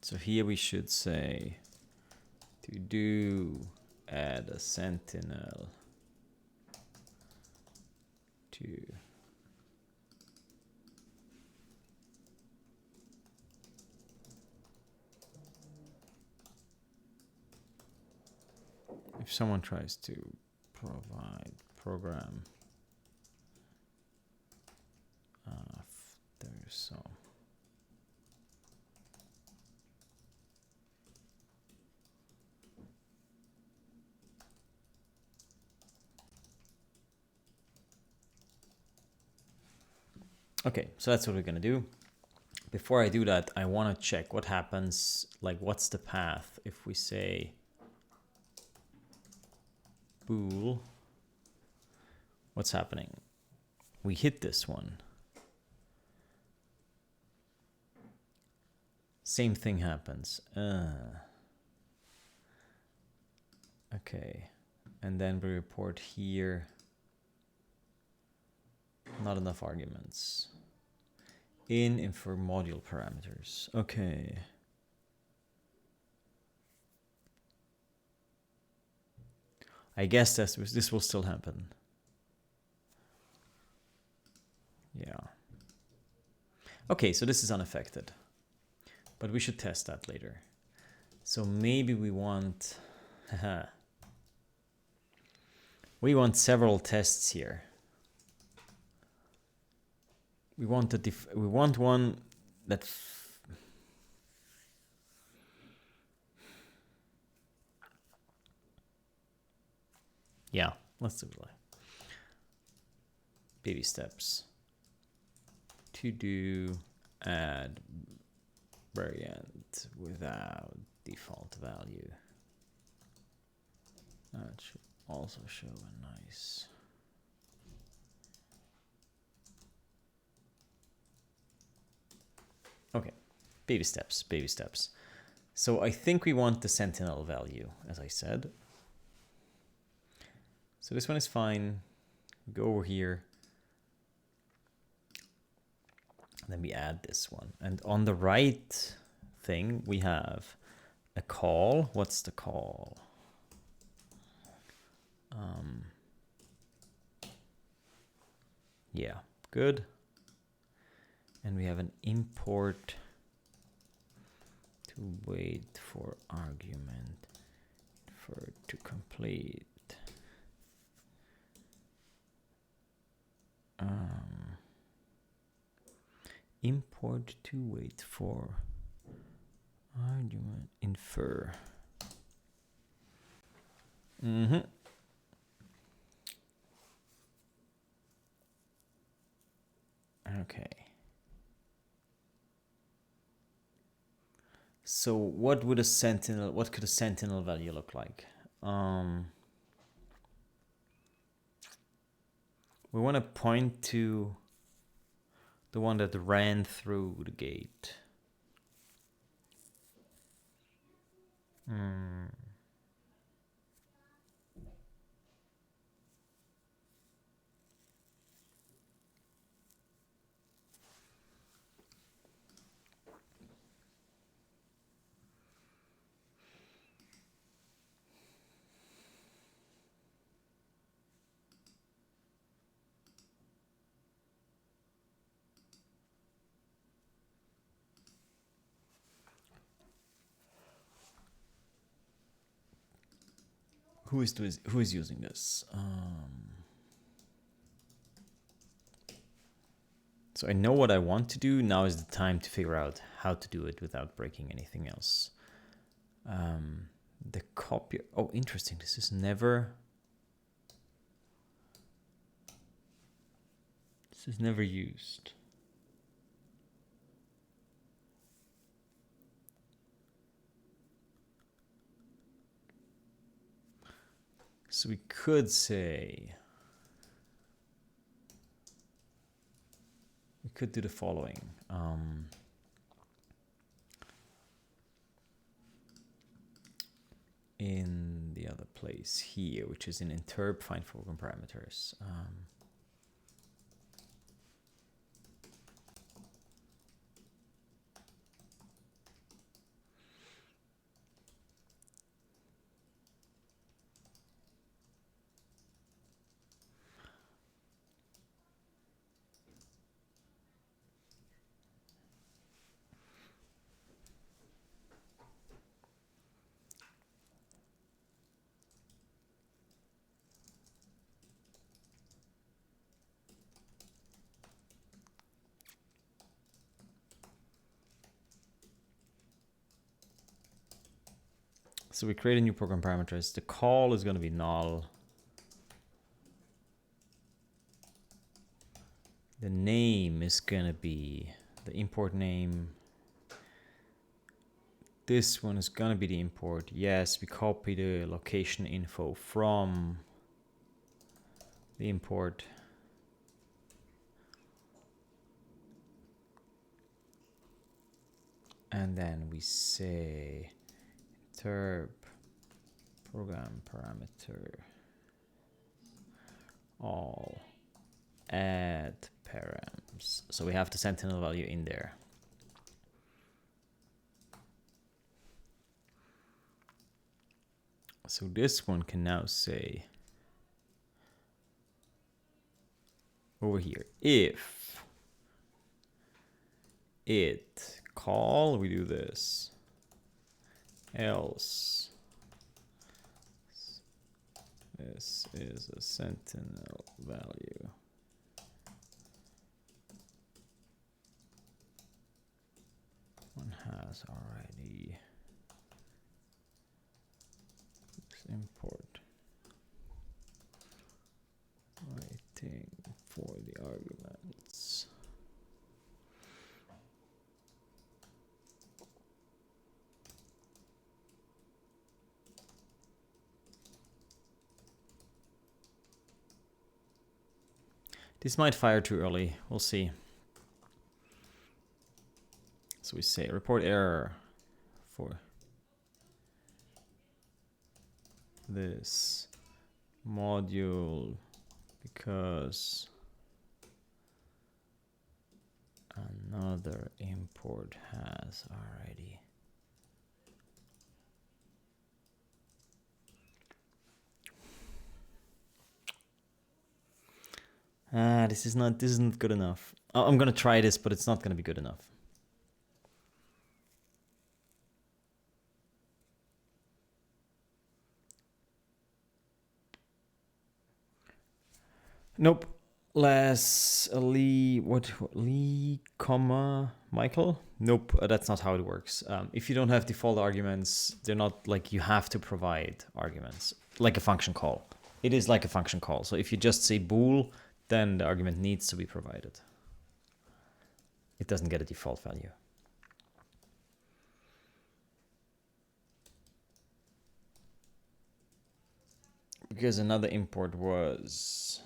So here we should say to do add a sentinel to if someone tries to provide program after so. Okay, so that's what we're gonna do. Before I do that, I want to check what happens, like what's the path if we say bool, what's happening? We hit this one. Same thing happens. Okay, and then we report here. Not enough arguments. Infer module parameters. Okay. I guess this will still happen. Yeah. Okay, so this is unaffected. But we should test that later. So maybe we want... we want several tests here. We want one that yeah, let's do it. Baby steps. To do add variant without default value. That should also show a nice. Okay, baby steps, baby steps. So I think we want the sentinel value, as I said. So this one is fine. Go over here. And then we add this one. And on the right thing, we have a call. What's the call? Yeah, good. And we have an import to wait for argument for it to complete. Import to wait for argument infer. Okay. So what could a sentinel value look like? We want to point to the one that ran through the gate. Who is using this? So I know what I want to do. Now is the time to figure out how to do it without breaking anything else. The copy. Oh, interesting. This is never. This is never used. So we could say. We could do the following. In the other place here, which is in interp find program parameters. So we create a new program parameters. The call is going to be null. The name is going to be the import name. This one is going to be the import. Yes, we copy the location info from the import. And then we say interp program parameter all add params. So we have the sentinel value in there. So this one can now say over here, if it call, we do this, else this is a sentinel value. One has already import waiting for the arguments. This might fire too early. We'll see. So we say report error for this module because another import has already. This isn't good enough. I'm gonna try this, but it's not gonna be good enough. Nope. Lee, comma, Michael? Nope, that's not how it works. If you don't have default arguments, they're not like you have to provide arguments, like a function call. It is like a function call. So if you just say bool, then the argument needs to be provided. It doesn't get a default value. Because another import was...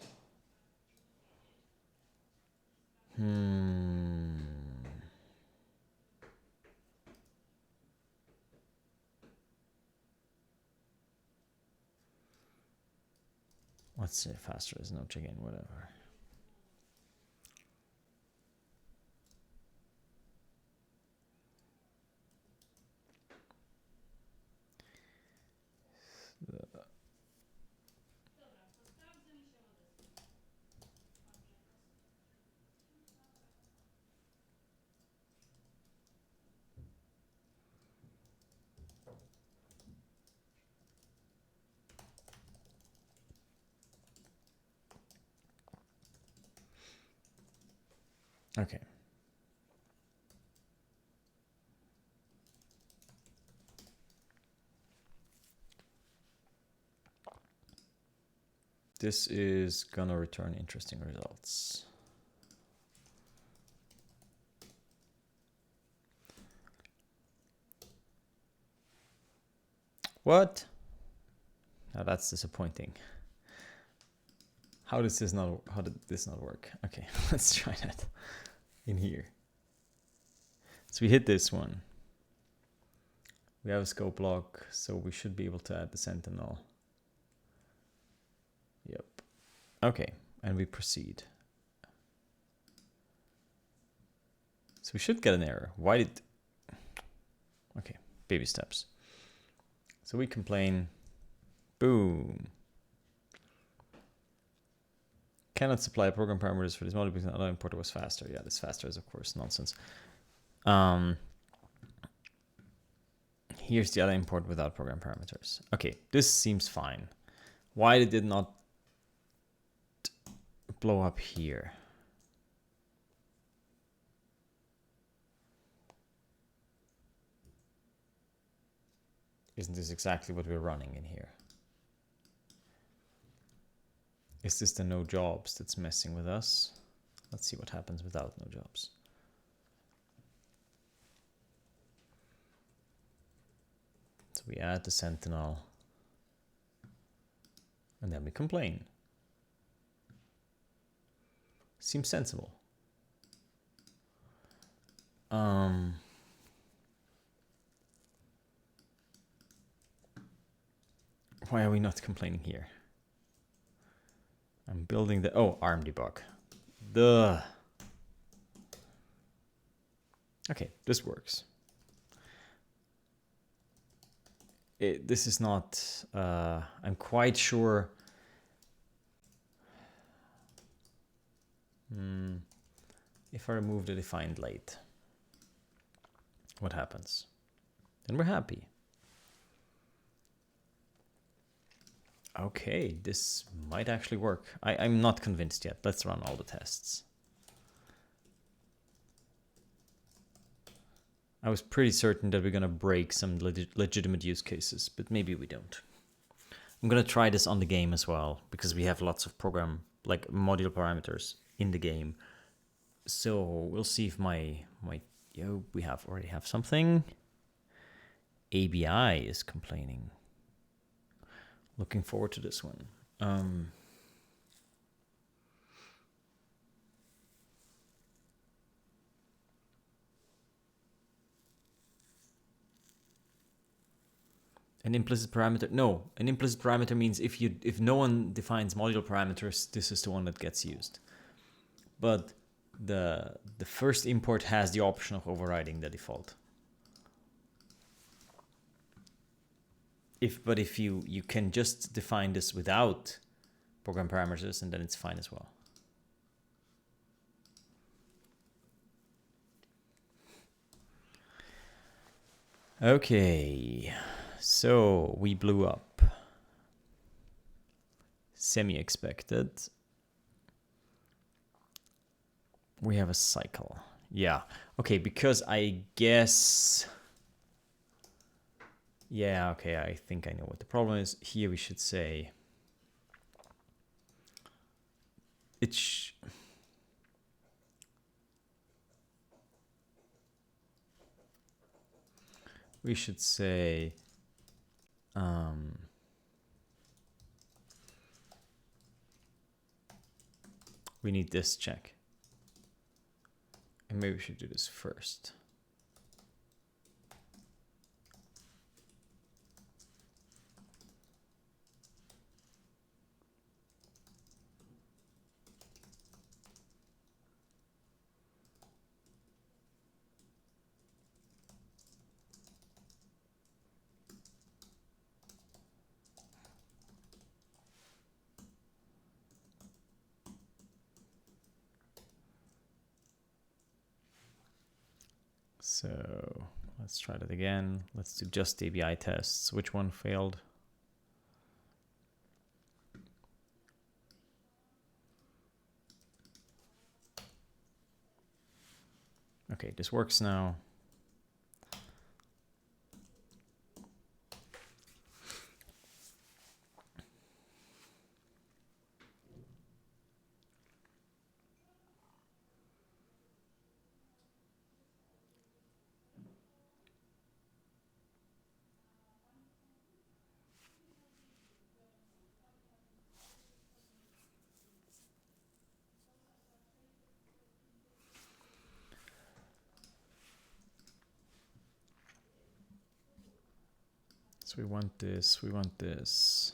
Let's say faster is no chicken, whatever. Okay. This is gonna return interesting results. What? Now that's disappointing. How did this not work? Okay, let's try that in here. So we hit this one. We have a scope lock, so we should be able to add the sentinel. Yep. Okay, and we proceed. So we should get an error. Why did... Okay, baby steps. So we complain. Boom. Cannot supply program parameters for this model because another importer was faster. Yeah, this faster is of course nonsense. Here's the other import without program parameters. Okay, this seems fine. Why did it not blow up here? Isn't this exactly what we're running in here? Is this the no jobs that's messing with us? Let's see what happens without no jobs. So we add the sentinel and then we complain. Seems sensible. Why are we not complaining here? I'm building the... Oh, ARM debug. Duh. Okay, this works. This is not... I'm quite sure... If I remove the defined late, what happens? Then we're happy. Okay, this might actually work. I'm not convinced yet. Let's run all the tests. I was pretty certain that we're gonna break some legitimate use cases, but maybe we don't. I'm gonna try this on the game as well, because we have lots of program, like module parameters in the game. So we'll see if we already have something. ABI is complaining. Looking forward to this one. An implicit parameter? No, an implicit parameter means if no one defines module parameters, this is the one that gets used. But the first import has the option of overriding the default. But if you can just define this without program parameters, and then it's fine as well. Okay, so we blew up. Semi-expected. We have a cycle. Yeah, okay, because I guess... Yeah, okay, I think I know what the problem is. Here we should say... we should say... we need this check. And maybe we should do this first. So let's try that again. Let's do just ABI tests. Which one failed? Okay, this works now. So we want this, we want this.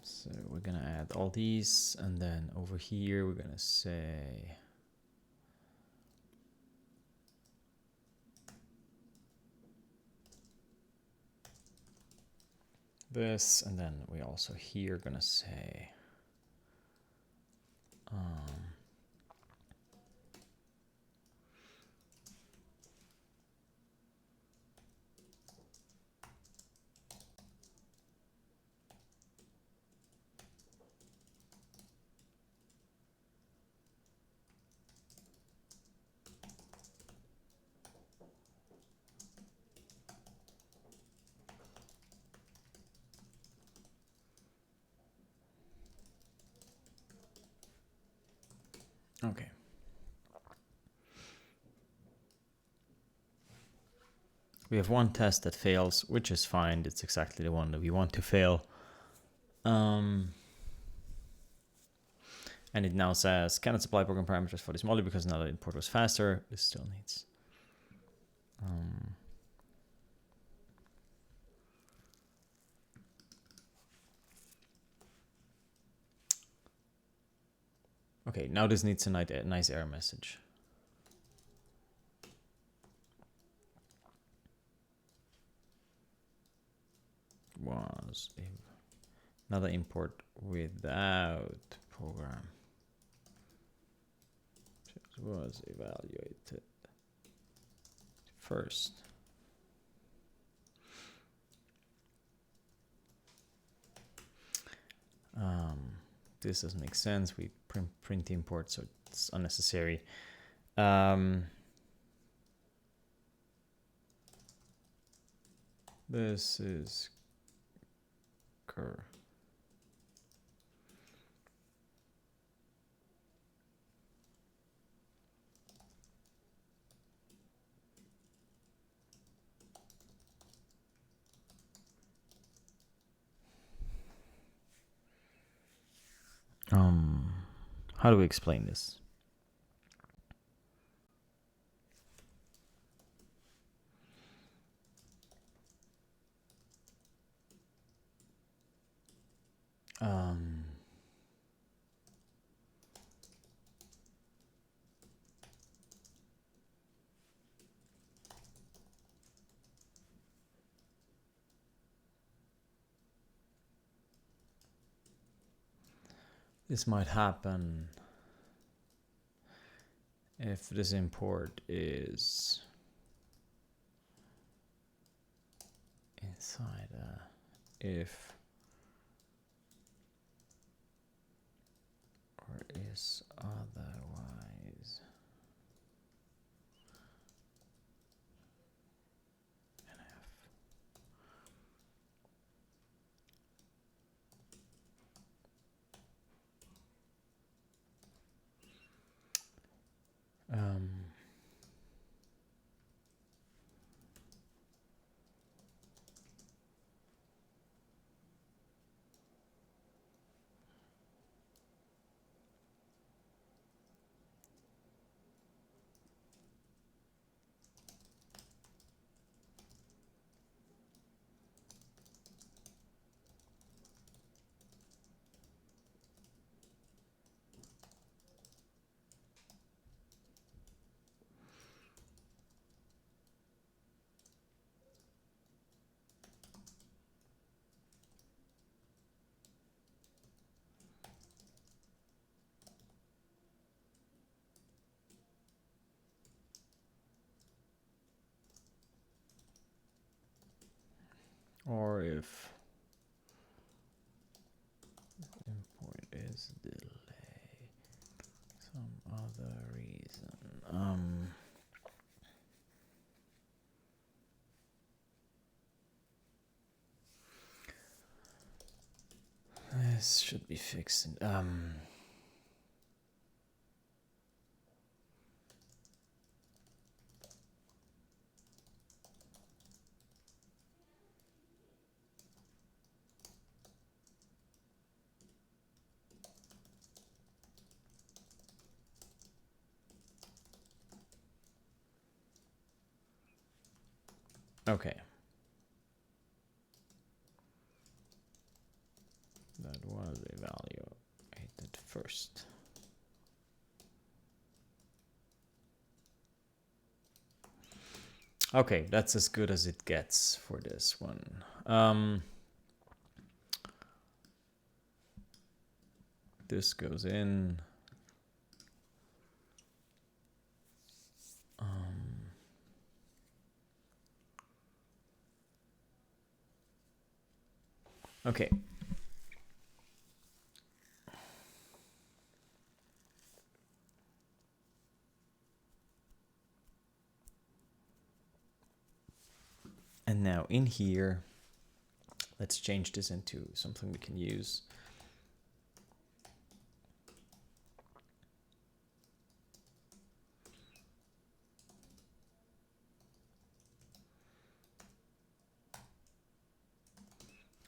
So we're gonna add all these, and then over here we're gonna say this, and then we also here gonna say okay. We have one test that fails, which is fine. It's exactly the one that we want to fail. And it now says, cannot supply program parameters for this module because now the import was faster. This still needs. Okay, now this needs a nice error message. Was another import without program was evaluated first. This doesn't make sense. We print import, so it's unnecessary. This is cur. How do we explain this? This might happen if this import is inside if or is otherwise or if import is delay, some other reason. This should be fixed. Okay. That was evaluated first. Okay, that's as good as it gets for this one. This goes in. Okay. And now in here, let's change this into something we can use.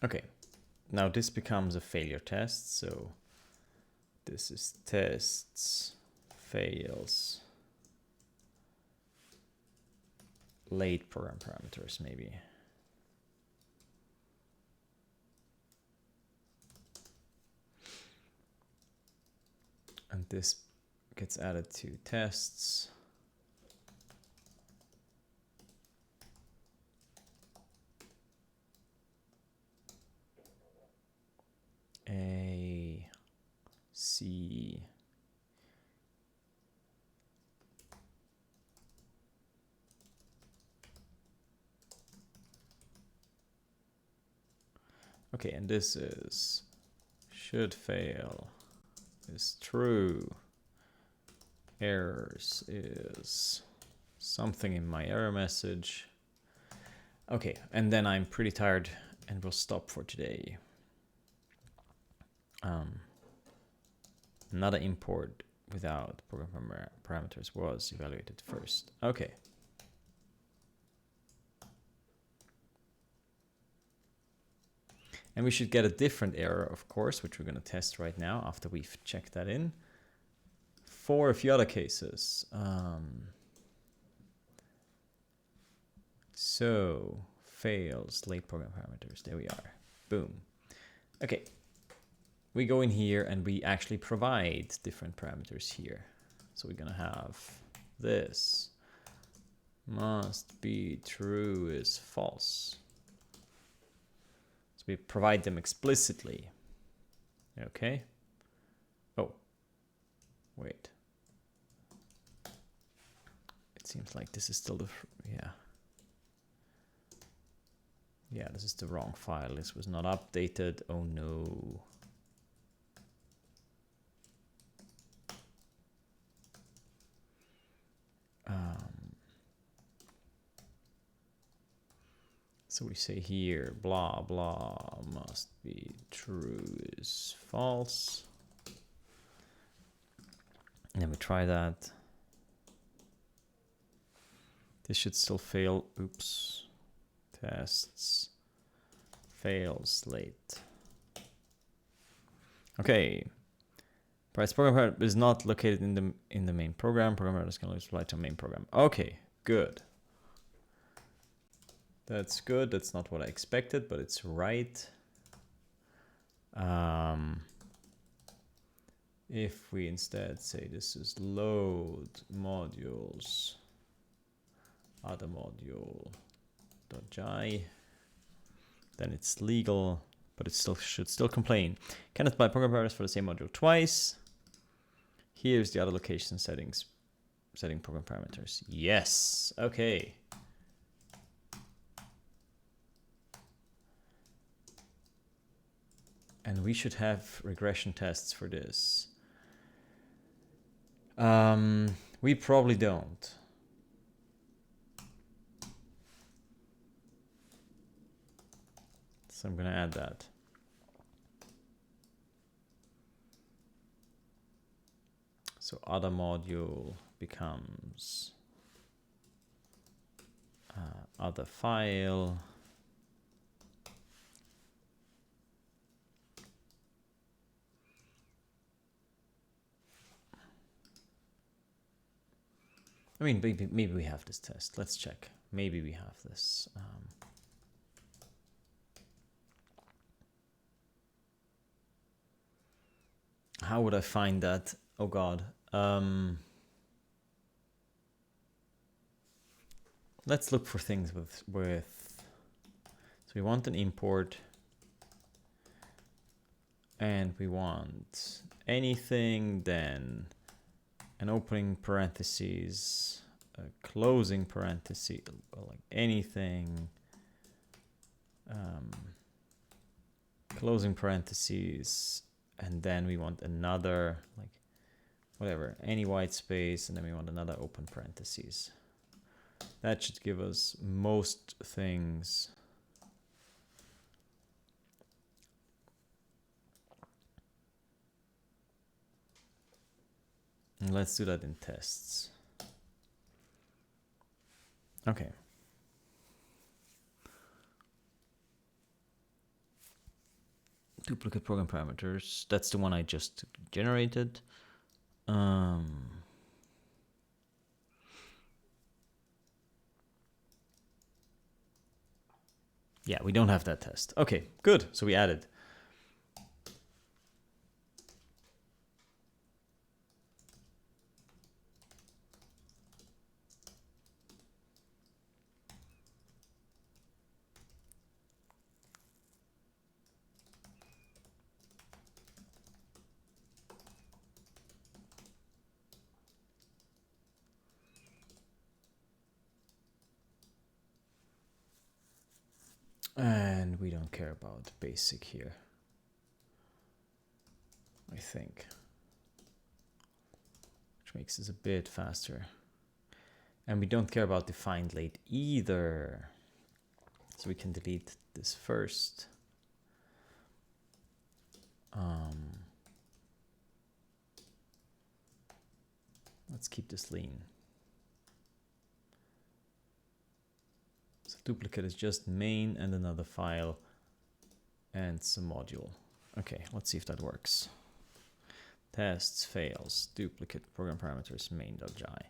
Okay, now this becomes a failure test. So this is tests, fails, late program parameters maybe. And this gets added to tests. A, C, okay, and this is should fail is true. Errors is something in my error message. Okay, and then I'm pretty tired and we'll stop for today. Another import without program parameters was evaluated first. Okay. And we should get a different error, of course, which we're going to test right now after we've checked that in. For a few other cases. So, fails, late program parameters. There we are. Boom. Okay. We go in here and we actually provide different parameters here. So we're going to have this must be true is false. So we provide them explicitly. Okay. Oh, wait. It seems like this is still the, yeah. Yeah, this is the wrong file. This was not updated. Oh no. So we say here, blah, blah, must be true is false. And then we try that. This should still fail. Oops. Tests. Fails late. Okay. Price program is not located in the main program. Program is going to apply to main program. Okay, good. That's good. That's not what I expected, but it's right. If we instead say this is load modules, other module.jai, then it's legal, but it still should still complain. Cannot apply program parameters for the same module twice. Here's the other location settings, setting program parameters. Yes, okay. And we should have regression tests for this. We probably don't. So I'm gonna add that. So other module becomes other file. I mean, maybe we have this test. Let's check. Maybe we have this. How would I find that? Oh God. Let's look for things with. So we want an import, and we want anything, then an opening parentheses, a closing parenthesis, like anything, closing parentheses, and then we want another, like whatever, any white space, and then we want another open parentheses. That should give us most things. And let's do that in tests. Okay. Duplicate program parameters. That's the one I just generated. Yeah, we don't have that test. Okay, good. So we added. And we don't care about basic here, I think. Which makes this a bit faster. And we don't care about defined late either. So we can delete this first. Let's keep this lean. So duplicate is just main and another file and some module. Okay, let's see if that works. Tests, fails, duplicate program parameters, main.jai.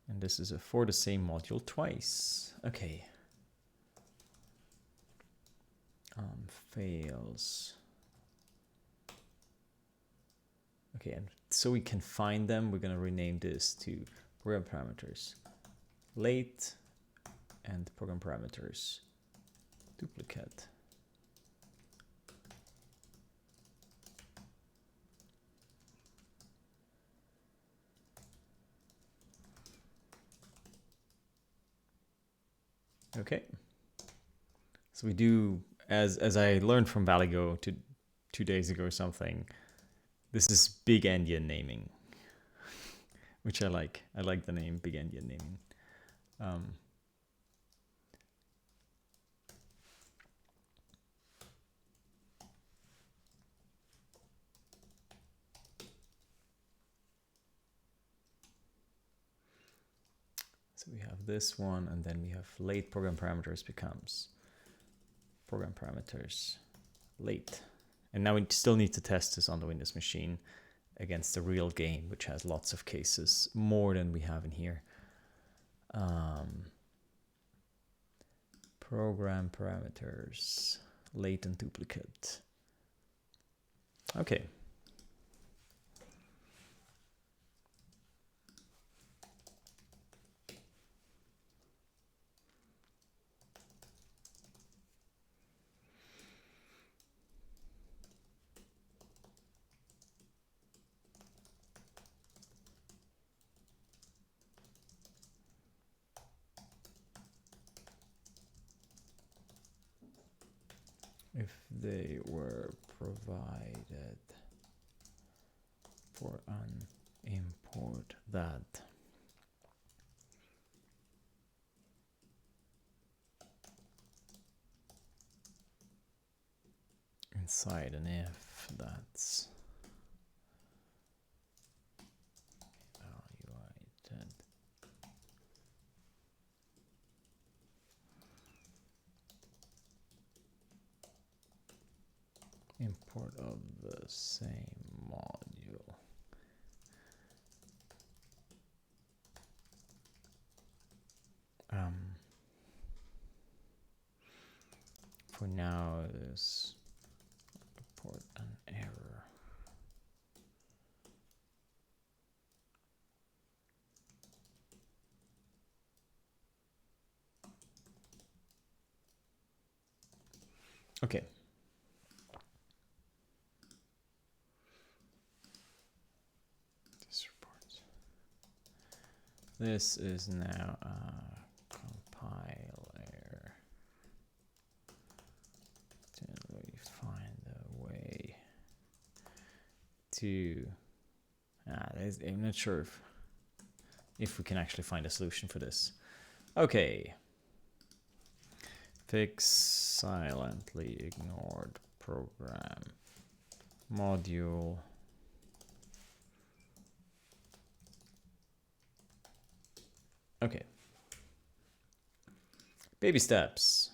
And this is for the same module twice. Okay. Fails. Okay, and so we can find them, we're going to rename this to program parameters late and program parameters duplicate. Okay. So we do, as I learned from Valigo 2 days ago or something, this is big endian naming, which I like. I like the name big endian naming. So we have this one, and then we have late program parameters becomes program parameters late. And now we still need to test this on the Windows machine against the real game, which has lots of cases, more than we have in here. Program parameters, late and duplicate. Okay. if they were provided for an import that inside an if that's evaluated. Import of the same module. For now, this report an error. Okay. This report. This is now a compiler. Till we find a way to. I'm not sure if we can actually find a solution for this. Okay. Fix silently ignored program module. Okay. Baby steps.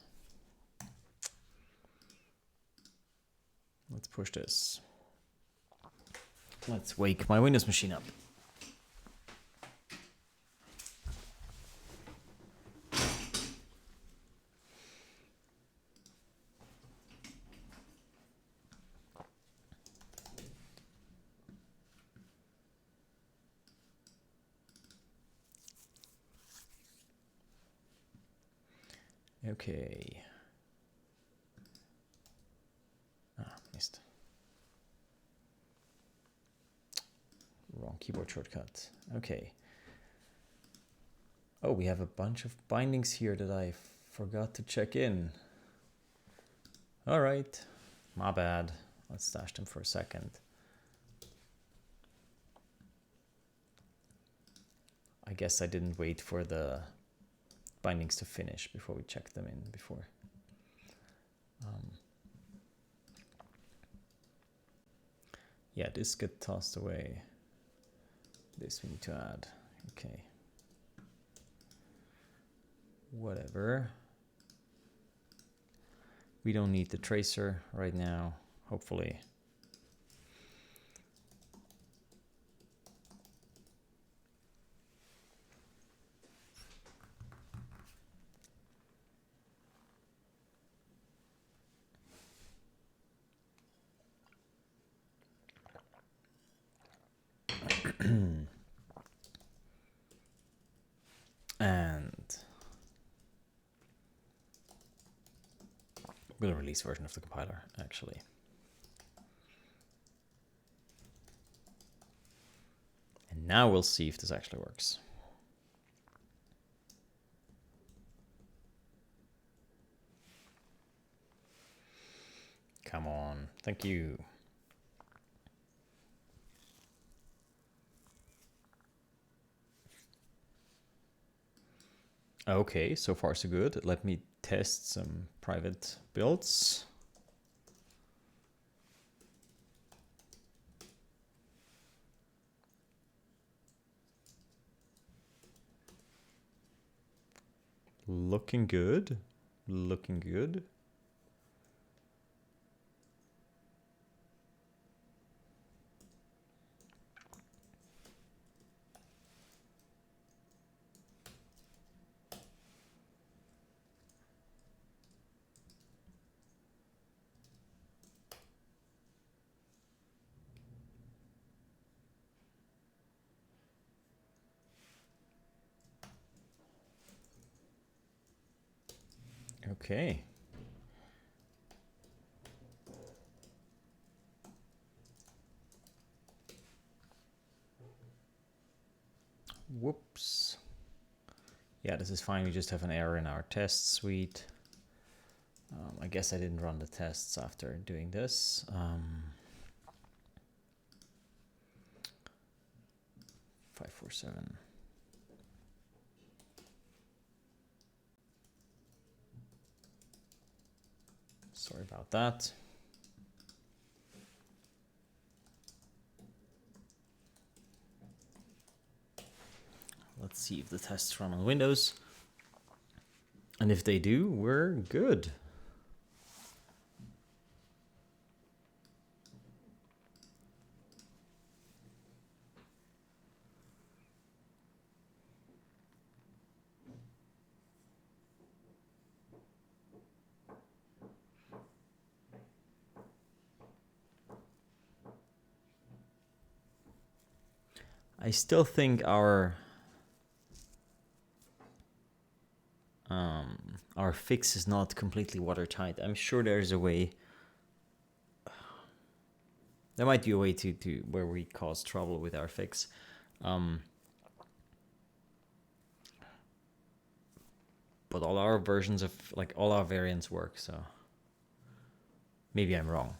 Let's push this. Let's wake my Windows machine up. Okay. Missed. Wrong keyboard shortcut. Okay. Oh, we have a bunch of bindings here that I forgot to check in. All right. My bad. Let's stash them for a second. I guess I didn't wait for the bindings to finish before we checked them in before. Yeah, this get tossed away. This we need to add. Okay. Whatever. We don't need the tracer right now, hopefully. And we'll release version of the compiler, actually. And now we'll see if this actually works. Come on, thank you. Okay, so far so good. Let me test some private builds. Looking good. Looking good. Okay. Whoops. Yeah, this is fine. We just have an error in our test suite. I guess I didn't run the tests after doing this. 547. Sorry about that. Let's see if the tests run on Windows. And if they do, we're good. I still think our fix is not completely watertight. I'm sure there's a way. There might be a way to where we cause trouble with our fix. But all our versions of, like, all our variants work, so maybe I'm wrong.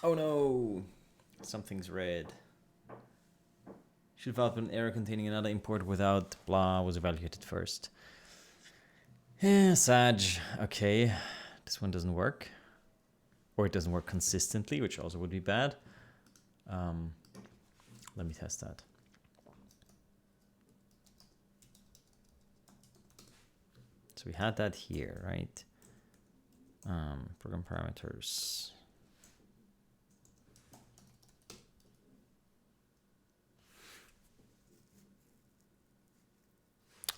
Oh no! Something's red. Should develop an error containing another import without blah was evaluated first. Yeah, Sag. Okay, this one doesn't work. Or it doesn't work consistently, which also would be bad. Let me test that. So we had that here, right? Program parameters.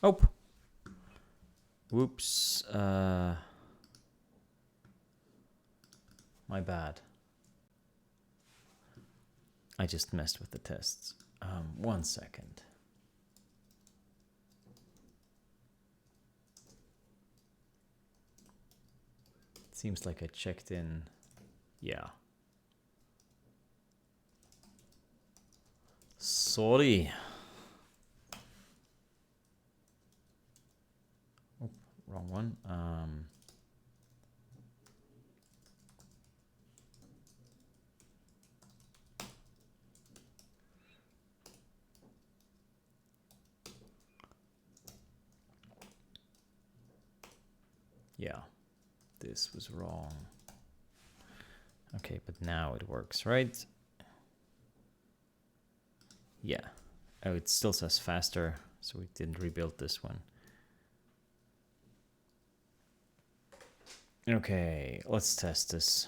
Oh. Whoops. My bad. I just messed with the tests. 1 second. Seems like I checked in. Yeah. Sorry. Oh, wrong one. Yeah, this was wrong. Okay, but now it works, right? Yeah. Oh, it still says faster, so we didn't rebuild this one. Okay, let's test this.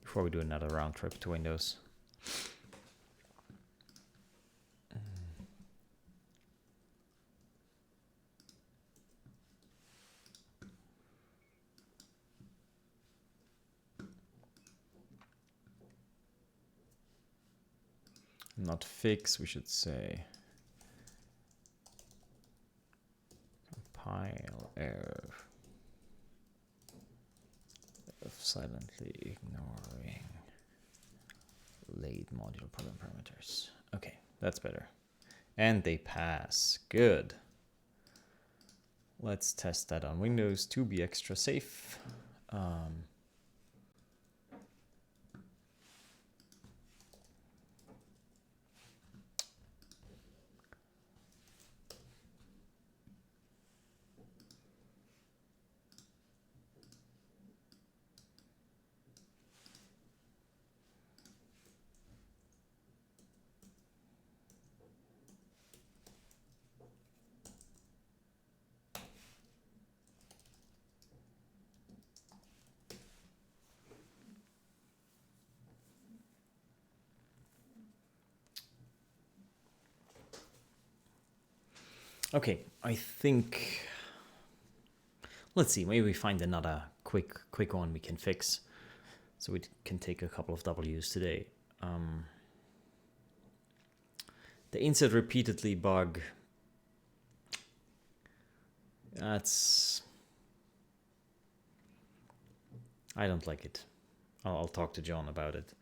Before we do another round trip to Windows. Not fix, we should say. Compile error of silently ignoring late module program parameters. Okay, that's better. And they pass. Good. Let's test that on Windows to be extra safe. Okay, I think, let's see, maybe we find another quick one we can fix, so we can take a couple of W's today. The insert repeatedly bug, that's I don't like it. I'll talk to John about it.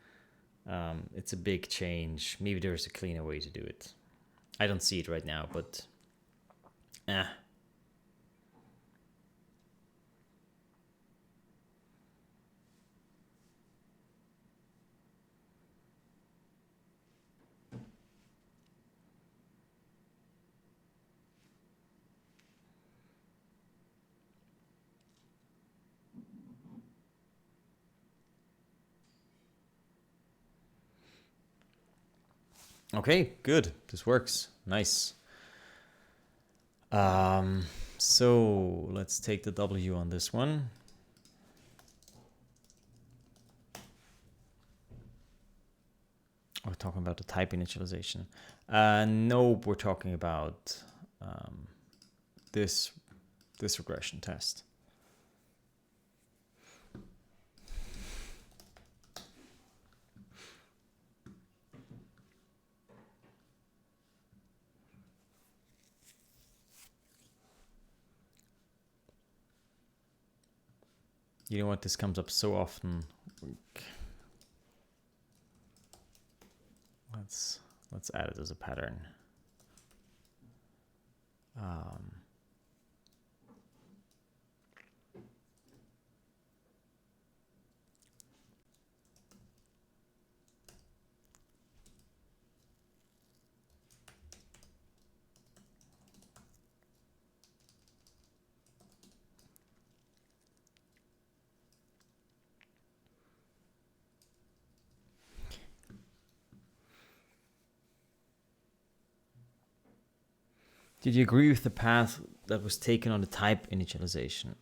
It's a big change. Maybe there's a cleaner way to do it. I don't see it right now, but okay, good. This works. Nice. So let's take the W on this one. We're talking about the type initialization. Nope, we're talking about this regression test. You know what? This comes up so often. Let's add it as a pattern. Did you agree with the path that was taken on the type initialization?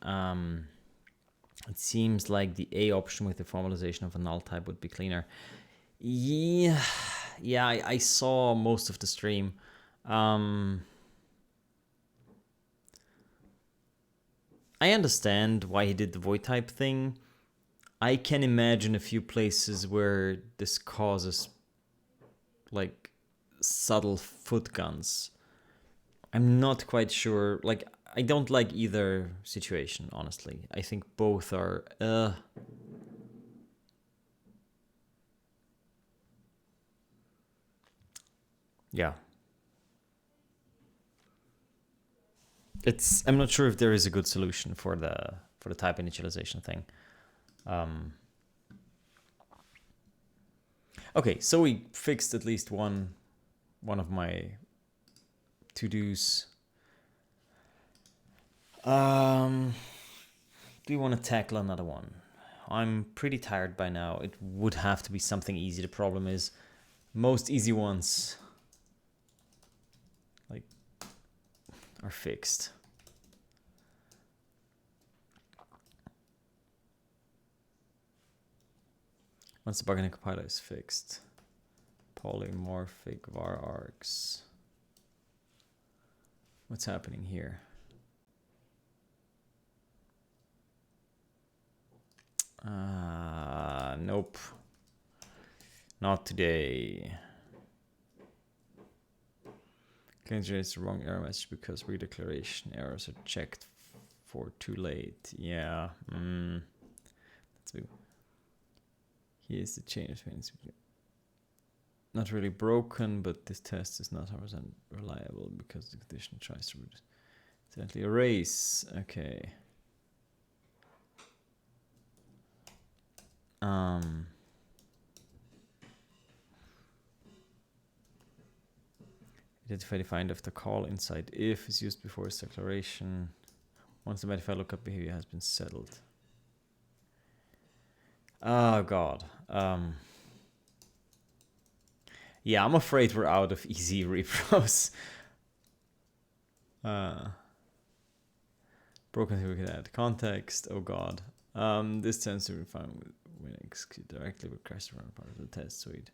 It seems like the A option with the formalization of a null type would be cleaner. Yeah, I saw most of the stream. I understand why he did the void type thing. I can imagine a few places where this causes like subtle foot guns. I'm not quite sure. Like, I don't like either situation, honestly. I think both are yeah. I'm not sure if there is a good solution for the type initialization thing. Okay, so we fixed at least one of my to-dos. Do you want to tackle another one? I'm pretty tired by now. It would have to be something easy. The problem is most easy ones like are fixed. Once the bug in the compiler is fixed. Polymorphic var args. What's happening here? Nope. Not today. Can generate the wrong error message because redeclaration errors are checked for too late. Yeah. That's big. Here's the change. Not really broken, but this test is not 100% reliable because the condition tries to accidentally erase. Okay. Identify defined if the call inside if is used before its declaration. Once the modified lookup behavior has been settled. Oh god. Yeah, I'm afraid we're out of easy repros. Broken we can add context. Oh god. This tends to be fine when executed directly with crash run part of the test suite.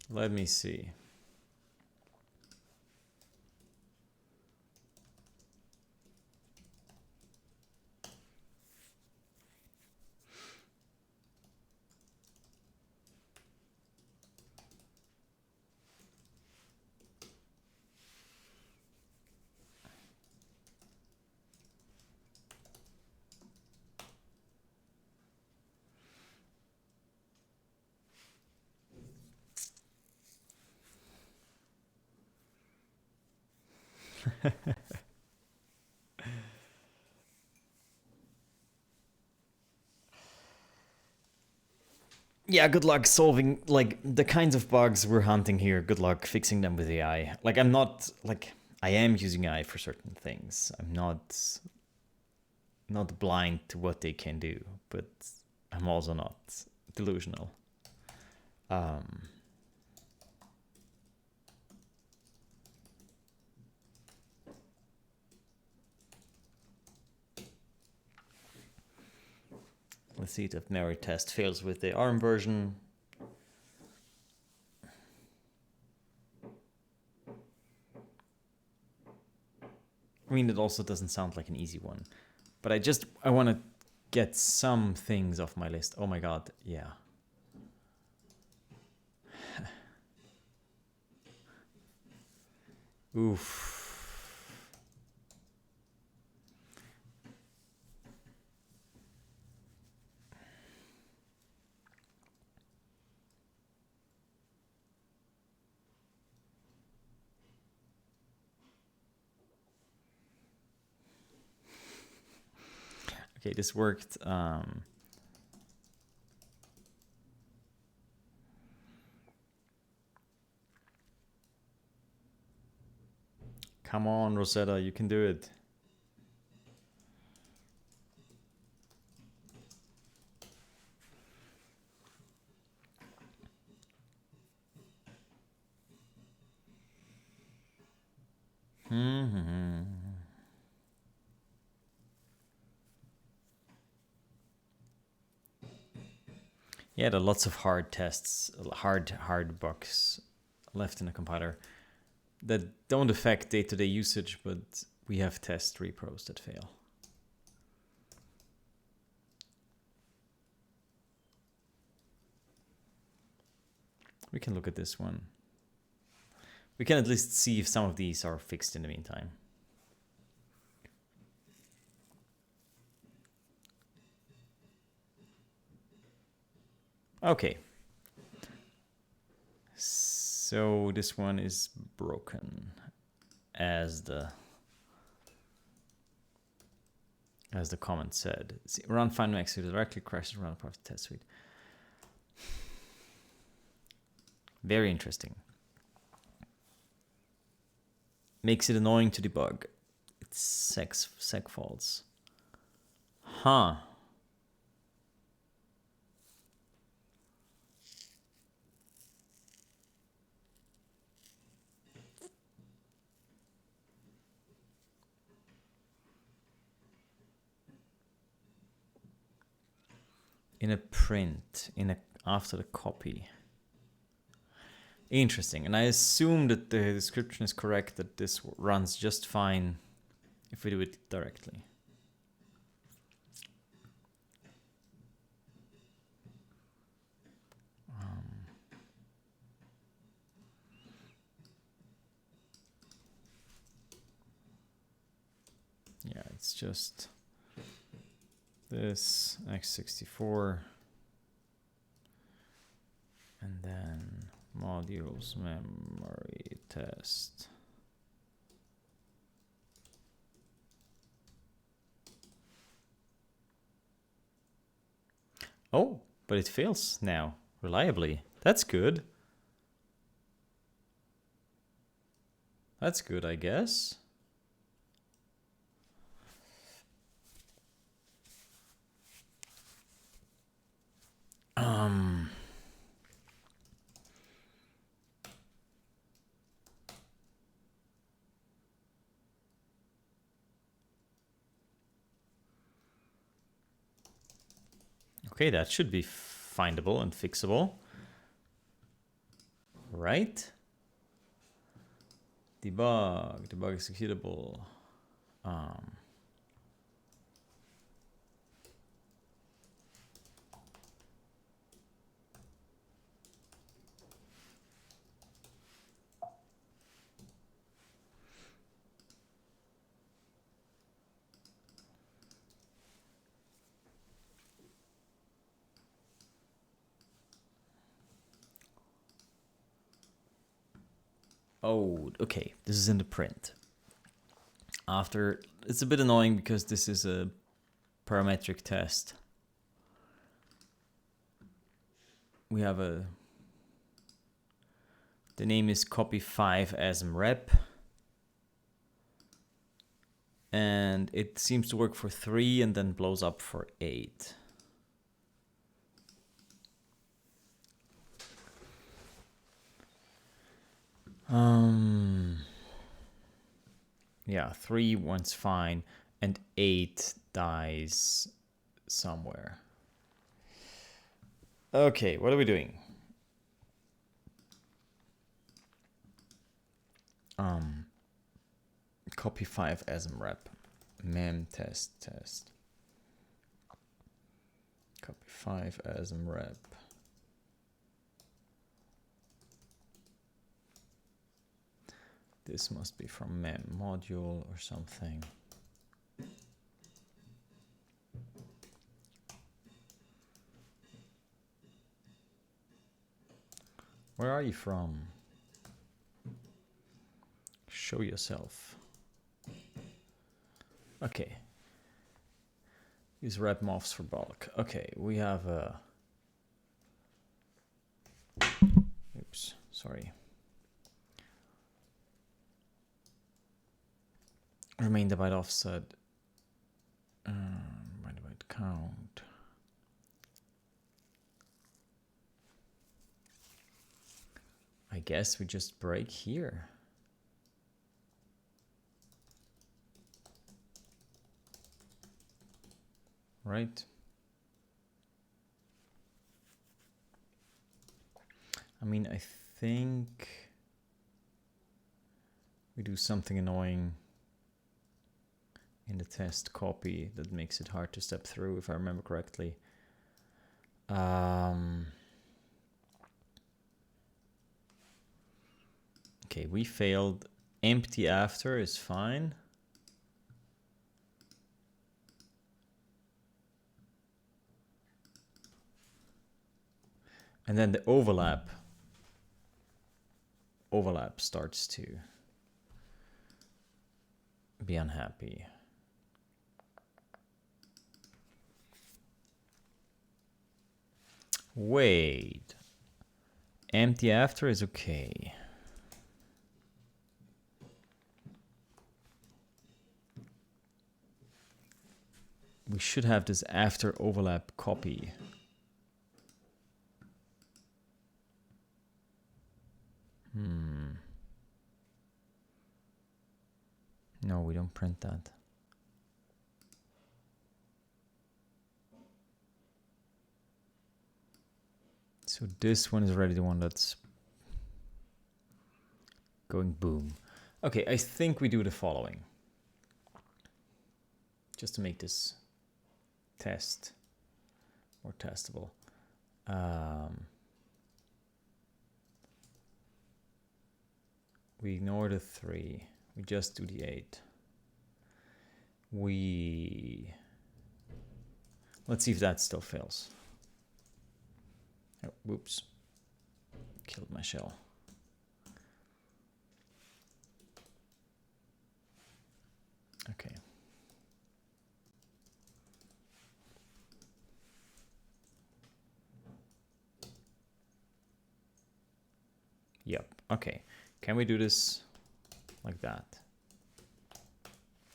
Let me see. Yeah, good luck solving like the kinds of bugs we're hunting here. Good luck fixing them with AI. Like I'm not like I am using AI for certain things. I'm not blind to what they can do, but I'm also not delusional. Um, let's see if memory test fails with the ARM version. I mean, it also doesn't sound like an easy one, but I want to get some things off my list. Oh my god, yeah. Oof. Okay, this worked. Come on, Rosetta, you can do it. Yeah, there are lots of hard tests, hard bugs left in the compiler that don't affect day-to-day usage, but we have test repros that fail. We can look at this one. We can at least see if some of these are fixed in the meantime. Okay. So this one is broken as the comment said. See, run FindMax directly crashes around part of the test suite. Very interesting. Makes it annoying to debug. It's seg faults. Huh. In a print, after the copy. Interesting, and I assume that the description is correct, that this runs just fine if we do it directly. Yeah, it's just this x64 and then modules memory test. Oh, but it fails now reliably. That's good. That's good, I guess. Okay, that should be findable and fixable. Right? Debug executable. Oh, okay. This is in the print. after. It's a bit annoying because this is a parametric test. We have the name is copy 5 asmrep. And it seems to work for 3 and then blows up for 8. Yeah, 3 one's fine, and 8 dies somewhere. Okay, what are we doing? Copy 5 asmrep. Mem test. Copy 5 asmrep. This must be from mem module or something. Where are you from? Show yourself. Okay. Use rep mofs for bulk. Okay, we have a... Oops, sorry. Remain the byte offset. Byte count. I guess we just break here. Right? I mean, I think we do something annoying in the test copy that makes it hard to step through, if I remember correctly. Okay, we failed. Empty after is fine. And then the overlap starts to be unhappy. Wait. Empty after is okay. We should have this after overlap copy. No, we don't print that. So this one is already the one that's going boom. Okay, I think we do the following. Just to make this test more testable. We ignore the 3. We just do the 8. Let's see if that still fails. Oh, whoops. Killed my shell. Okay. Yep. Okay. Can we do this like that?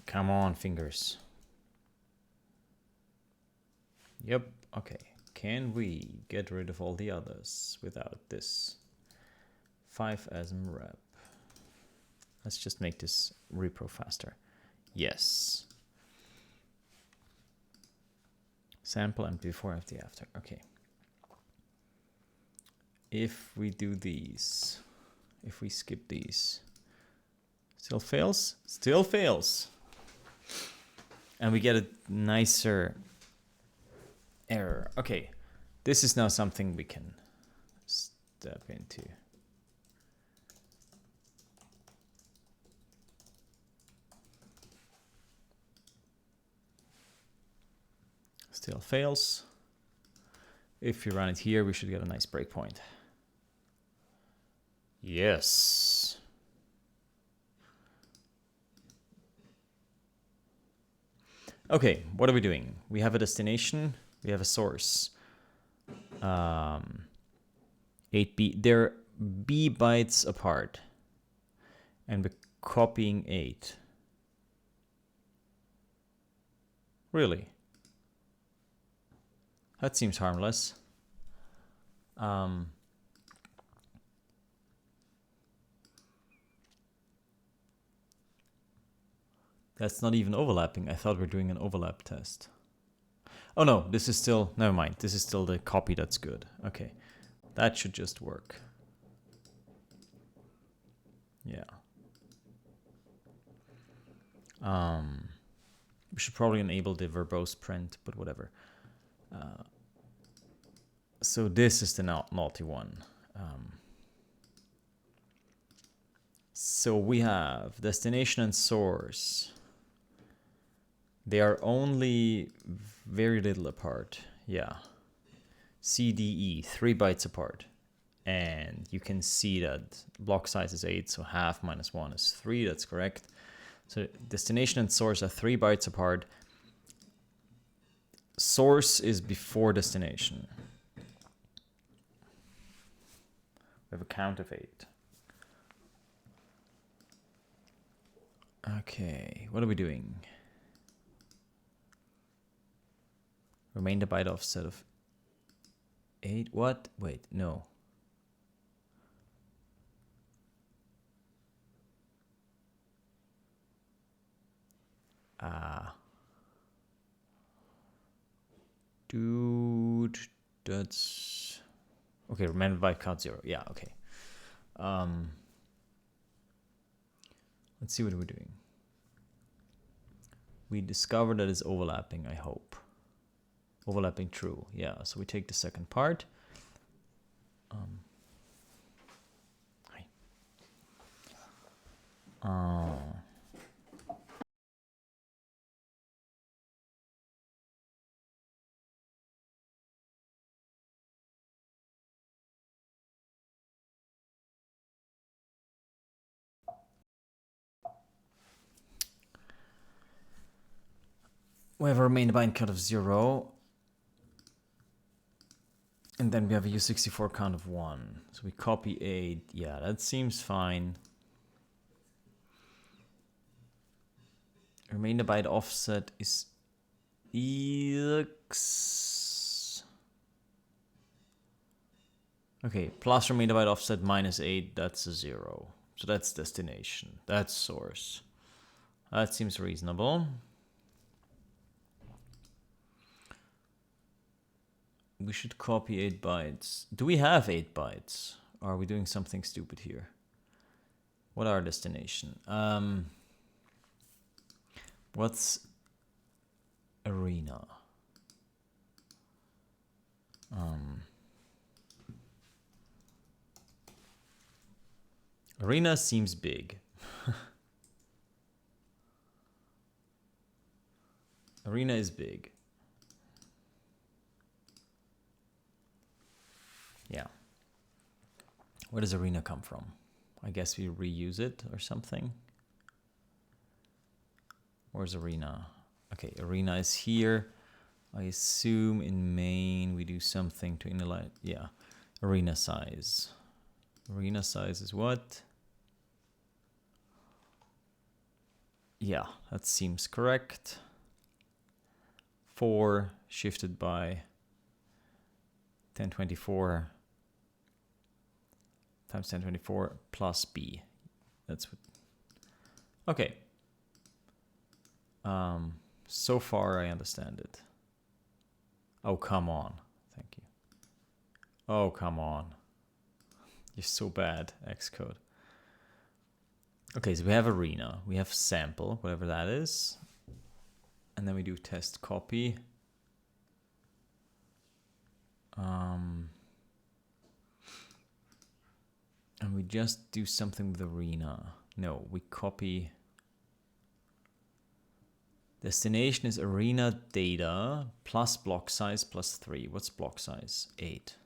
Come on, fingers. Yep. Okay. Can we get rid of all the others without this? 5 asmrep. Let's just make this repro faster. Yes. Sample empty before, empty after. Okay. If we do these, if we skip these, still fails? Still fails. And we get a nicer error. Okay, this is now something we can step into. Still fails. If we run it here, we should get a nice breakpoint. Yes. Okay, what are we doing? We have a destination, we have a source. 8b, they're b bytes apart. And we're copying 8. Really? That seems harmless. That's not even overlapping. I thought we were doing an overlap test. Oh no, this is still, never mind. This is still the copy that's good. Okay, that should just work. Yeah. We should probably enable the verbose print, but whatever. So this is the naughty one. So we have destination and source. They are only very little apart. Yeah. CDE, 3 bytes apart. And you can see that block size is 8, so half minus 1 is 3. That's correct. So destination and source are 3 bytes apart. Source is before destination. We have a count of 8. Okay, what are we doing? Remainder byte offset of 8. What? Wait, no. Dude, that's okay. Remainder byte count 0. Yeah, okay. Let's see what we're doing. We discovered that it's overlapping, I hope. Overlapping true. Yeah, so we take the second part. We have a remainder byte count of 0. And then we have a U64 count of 1. So we copy 8. Yeah, that seems fine. Remainder byte offset is EX. Okay, plus remainder byte offset minus 8, that's a 0. So that's destination. That's source. That seems reasonable. We should copy 8 bytes. Do we have 8 bytes? Or are we doing something stupid here? What are destination? What's arena? Arena seems big. Arena is big. Yeah. Where does arena come from? I guess we reuse it or something. Where's arena? Okay, arena is here. I assume in main we do something to initialize. Yeah, arena size. Arena size is what? Yeah, that seems correct. 4 shifted by 1024 times 1024 plus b. That's what. Okay. So far I understand it. Oh, come on. Thank you. Oh, come on. You're so bad, Xcode. Okay, so we have arena. We have sample, whatever that is. And then we do test copy. And we just do something with arena. No, we copy. Destination is arena data plus block size plus 3. What's block size? 8.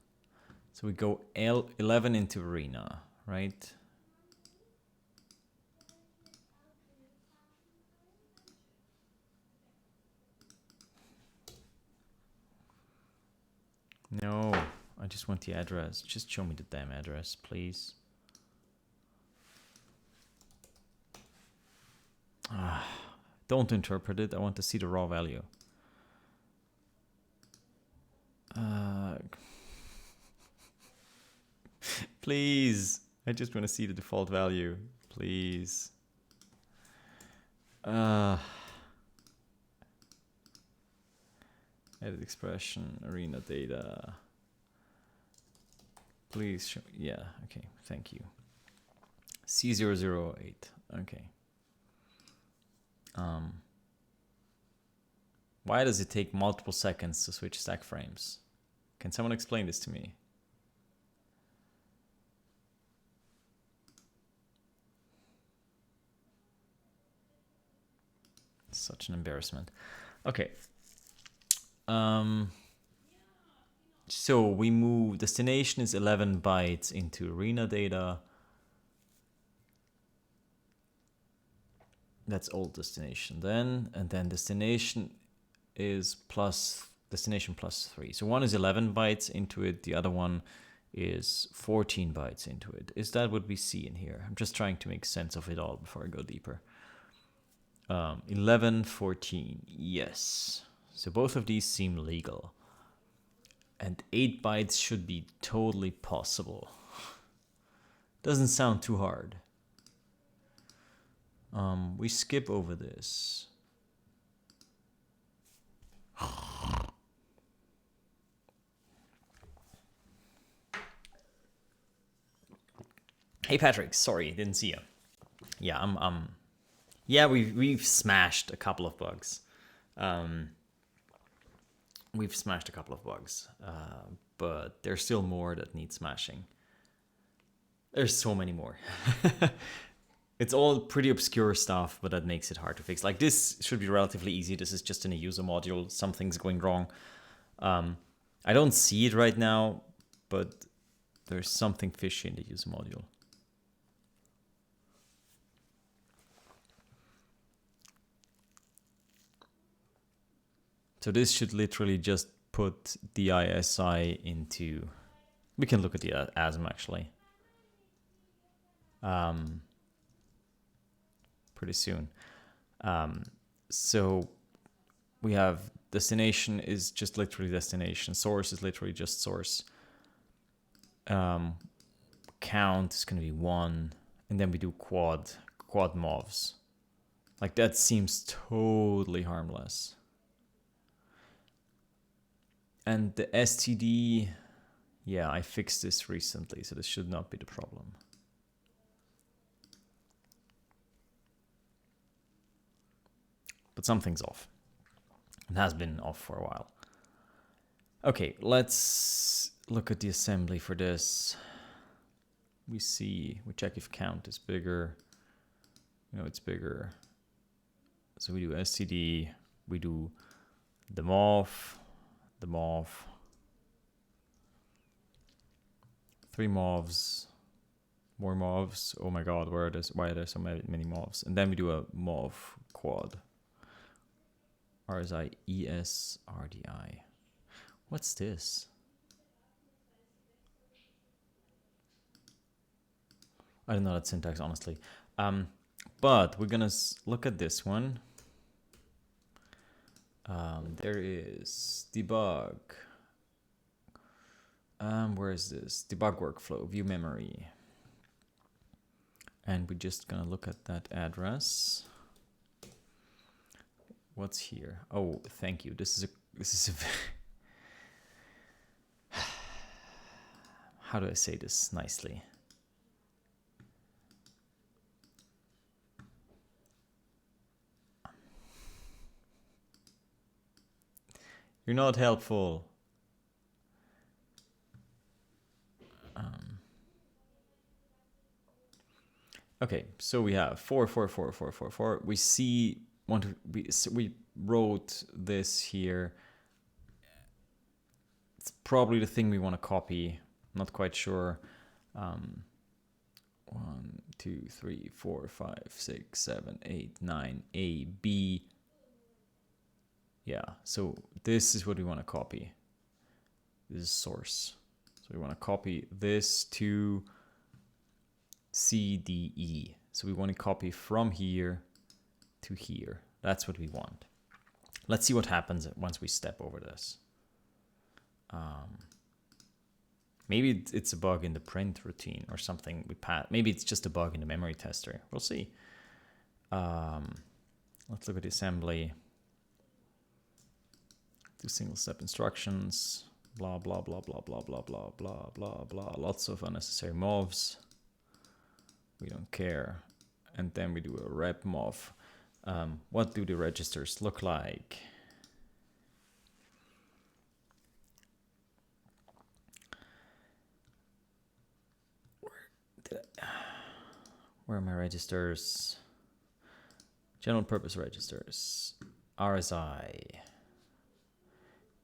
So we go 11 into arena, right? No, I just want the address. Just show me the damn address, please. Don't interpret it. I want to see the raw value. Please. I just want to see the default value. Please. Edit expression, arena data. Please show. Yeah, okay. Thank you. C008. Okay. Why does it take multiple seconds to switch stack frames? Can someone explain this to me? Such an embarrassment. Okay. So we move, destination is 11 bytes into arena data. That's old destination then, and then destination is destination plus 3. So one is 11 bytes into it, the other one is 14 bytes into it. Is that what we see in here? I'm just trying to make sense of it all before I go deeper. 11, 14, yes. So both of these seem legal. And 8 bytes should be totally possible. Doesn't sound too hard. We skip over this. Hey Patrick, sorry, didn't see you. Yeah, yeah, we've smashed a couple of bugs. We've smashed a couple of bugs, but there's still more that need smashing. There's so many more. It's all pretty obscure stuff, but that makes it hard to fix. Like this should be relatively easy. This is just in a user module. Something's going wrong. I don't see it right now, but there's something fishy in the user module. So this should literally just put the ISI into... We can look at the ASM actually. Pretty soon. So we have destination is just literally destination. Source is literally just source. Count is going to be 1. And then we do quad mobs. Like that seems totally harmless. And the STD, yeah, I fixed this recently, so this should not be the problem. But something's off. It has been off for a while. Okay, let's look at the assembly for this. We check if count is bigger. You know, it's bigger. So we do STD, we do the mov, 3 mobs, more mobs. Oh my god, why are there so many mobs? And then we do a mov quad. RSI ES RDI. What's this? I don't know that syntax, honestly. But we're gonna look at this one. There is debug. Where is this? Debug workflow, view memory. And we're just gonna look at that address. What's here? Oh, thank you. This is a how do I say this nicely? You're not helpful. Okay, so we have 4, 4, 4, 4, 4, 4. We see we wrote this here. It's probably the thing we want to copy. Not quite sure. 1, 2, 3, 4, 5, 6, 7, 8, 9. A, B. Yeah, so this is what we want to copy. This is source. So we want to copy this to CDE. So we want to copy from here to here. That's what we want. Let's see what happens once we step over this. Maybe it's a bug in the print routine or something we pass. Maybe it's just a bug in the memory tester. We'll see. Let's look at the assembly. Do single step instructions. Blah, blah, blah, blah, blah, blah, blah, blah, blah, blah. Lots of unnecessary mobs. We don't care. And then we do a rep mov. What do the registers look like? Where are my registers? General purpose registers. RSI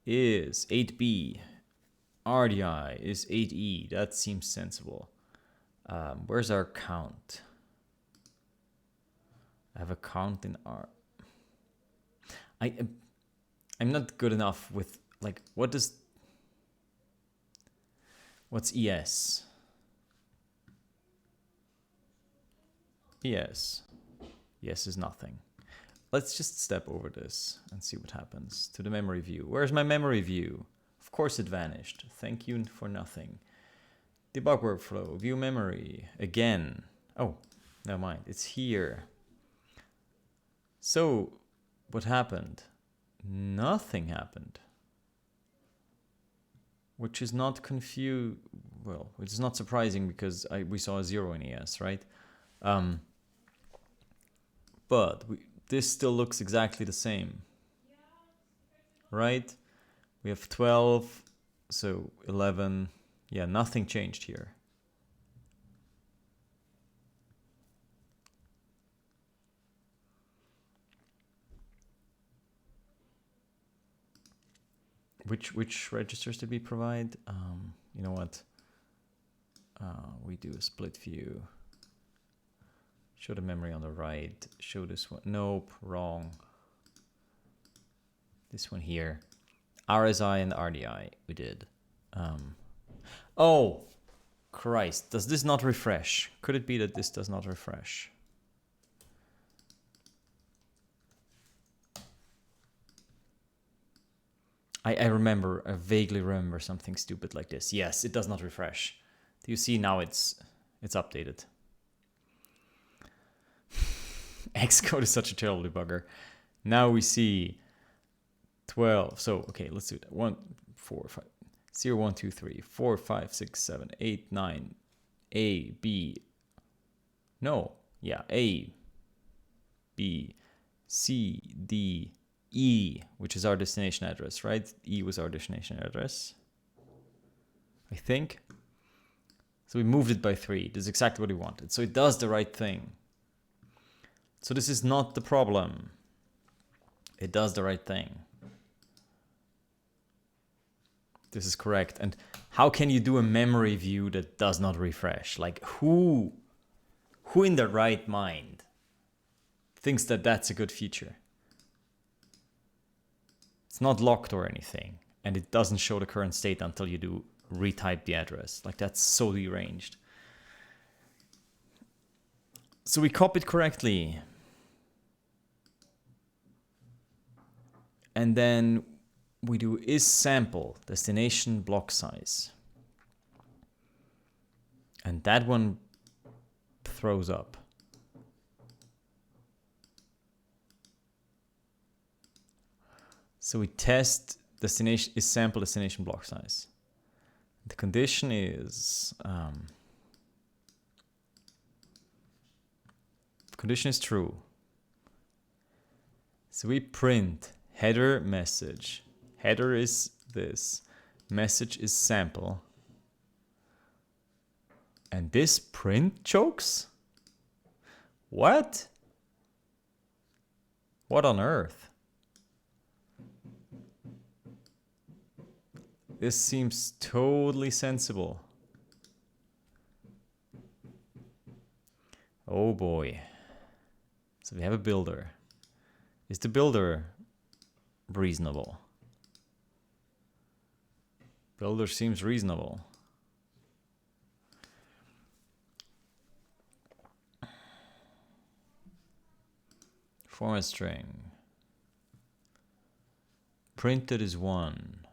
is 8B. RDI is 8E. That seems sensible. Where's our count? I have a count in R. I'm not good enough with, like, what's ES? ES. ES is nothing. Let's just step over this and see what happens to the memory view. Where's my memory view? Of course it vanished. Thank you for nothing. Debug workflow, view memory, again. Oh, never mind, it's here. So, what happened? Nothing happened. Which is not which is not surprising because we saw a 0 in ES, right? But this still looks exactly the same, right? We have 12, so 11. Yeah, nothing changed here. Which registers did we provide? You know what? We do a split view. Show the memory on the right. Show this one. Nope, wrong. This one here. RSI and RDI we did. Oh, Christ. Does this not refresh? Could it be that this does not refresh? I vaguely remember something stupid like this. Yes, it does not refresh. Do you see now it's updated? Xcode is such a terrible debugger. Now we see 12. So, okay, let's do that. 1, 4, 5, 0, 1, 2, 3, 4, 5, 6, 7, 8, 9, A, B. No, yeah, A, B, C, D, E, which is our destination address, right? E was our destination address, I think. So we moved it by 3. This is exactly what we wanted. So it does the right thing. So this is not the problem. It does the right thing. This is correct. And how can you do a memory view that does not refresh? Like who in their right mind thinks that that's a good feature? It's not locked or anything. And it doesn't show the current state until you do retype the address. Like that's so deranged. So we copied correctly. And then we do is sample destination block size. And that one throws up. So we test destination is sample destination block size. The condition is true. So we print header message. Header is this. Message is sample. And this print chokes? What? What on earth? This seems totally sensible. Oh boy. So we have a builder. Is the builder reasonable? Builder seems reasonable. Format string. Printed is 1.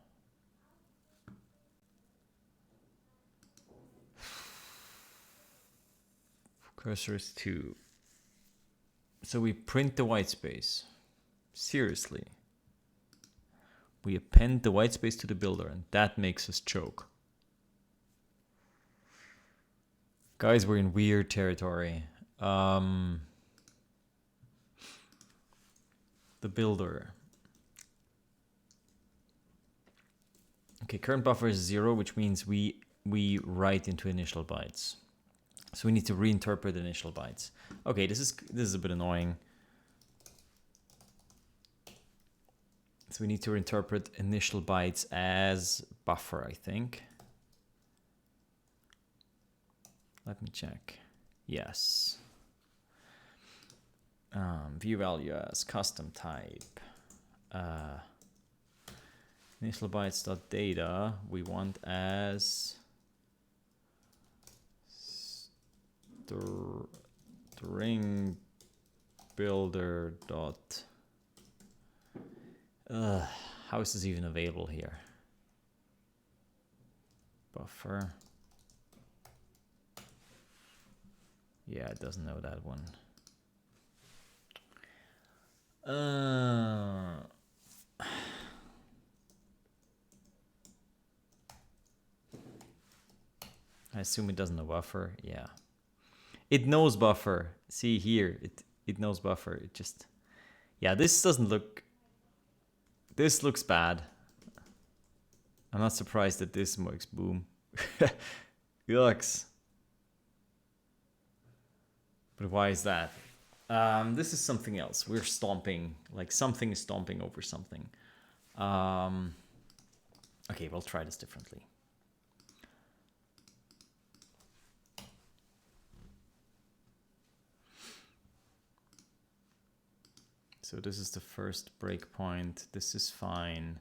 Cursor is 2. So we print the white space. Seriously. We append the white space to the builder, and that makes us choke. Guys, we're in weird territory. The builder. Okay, current buffer is 0, which means we write into initial bytes. So we need to reinterpret initial bytes. Okay, this is a bit annoying. So we need to reinterpret initial bytes as buffer, I think. Let me check. Yes. View value as custom type. Initial bytes.data we want as string builder dot. How is this even available here? Buffer. Yeah, it doesn't know that one. I assume it doesn't know buffer. Yeah. It knows buffer. See here, it knows buffer. It just, yeah, this doesn't look, this looks bad. I'm not surprised that this works. Boom. Yucks. But why is that? This is something else. We're stomping, like something is stomping over something. Okay, we'll try this differently. So this is the first breakpoint. This is fine.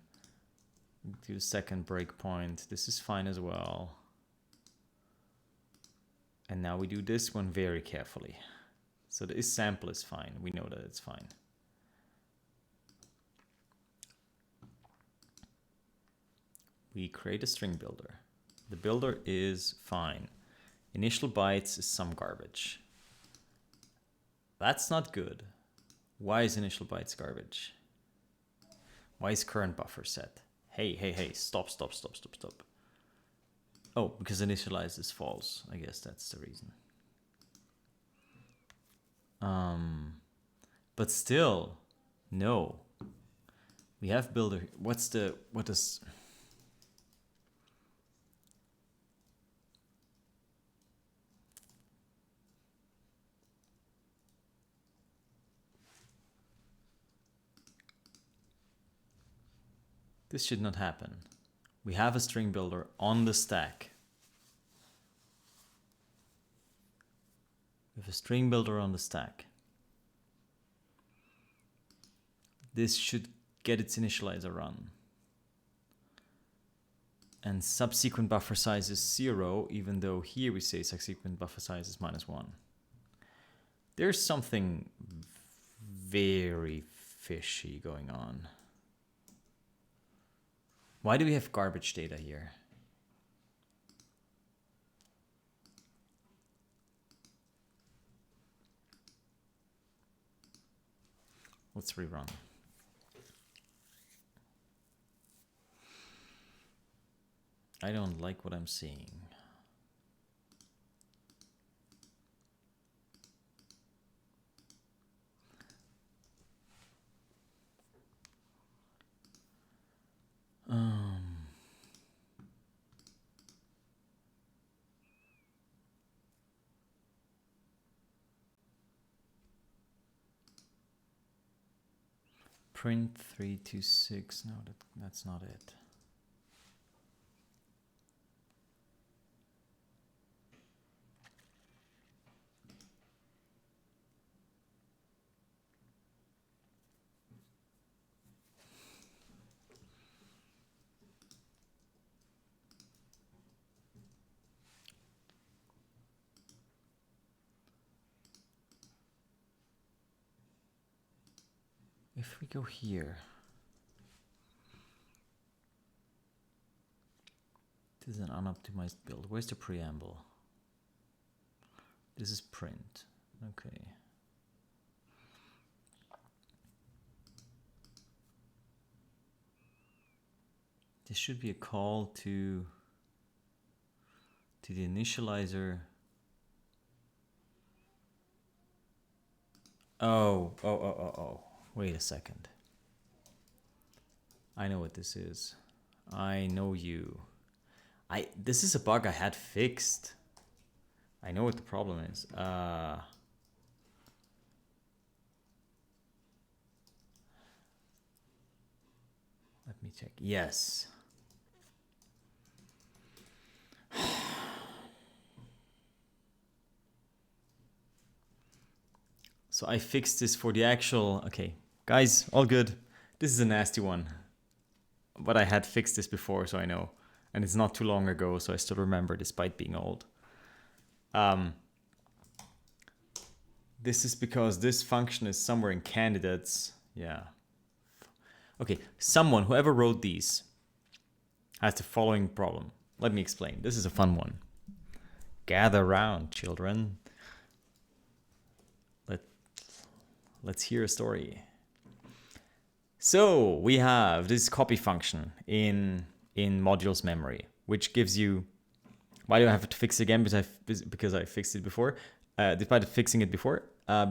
Do the second breakpoint. This is fine as well. And now we do this one very carefully. So the sample is fine. We know that it's fine. We create a string builder. The builder is fine. Initial bytes is some garbage. That's not good. Why is initial bytes garbage? Why is current buffer set? Hey, stop. Oh, because initialize is false. I guess that's the reason. But still, no. We have builder. What does... This should not happen. We have a string builder on the stack. We have a string builder on the stack. This should get its initializer run. And subsequent buffer size is 0, even though here we say subsequent buffer size is -1. There's something very fishy going on. Why do we have garbage data here? Let's rerun. I don't like what I'm seeing. Print 326. No, that's not it. if we go here, this is an unoptimized build. Where's the preamble? This is print. Okay. This should be a call to the initializer. Oh. Wait a second. I know what this is. I know you. This is a bug I had fixed. I know what the problem is. Let me check. Yes. So I fixed this for the actual, okay, guys, all good. This is a nasty one, but I had fixed this before, so I know. And it's not too long ago, so I still remember despite being old. This is because this function is somewhere in candidates. Yeah. Okay, whoever wrote these has the following problem. Let me explain. This is a fun one. Gather round, children. Let's hear a story. So we have this copy function in modules memory, which gives you. Why do I have to fix it again? Because I fixed it before. Despite fixing it before,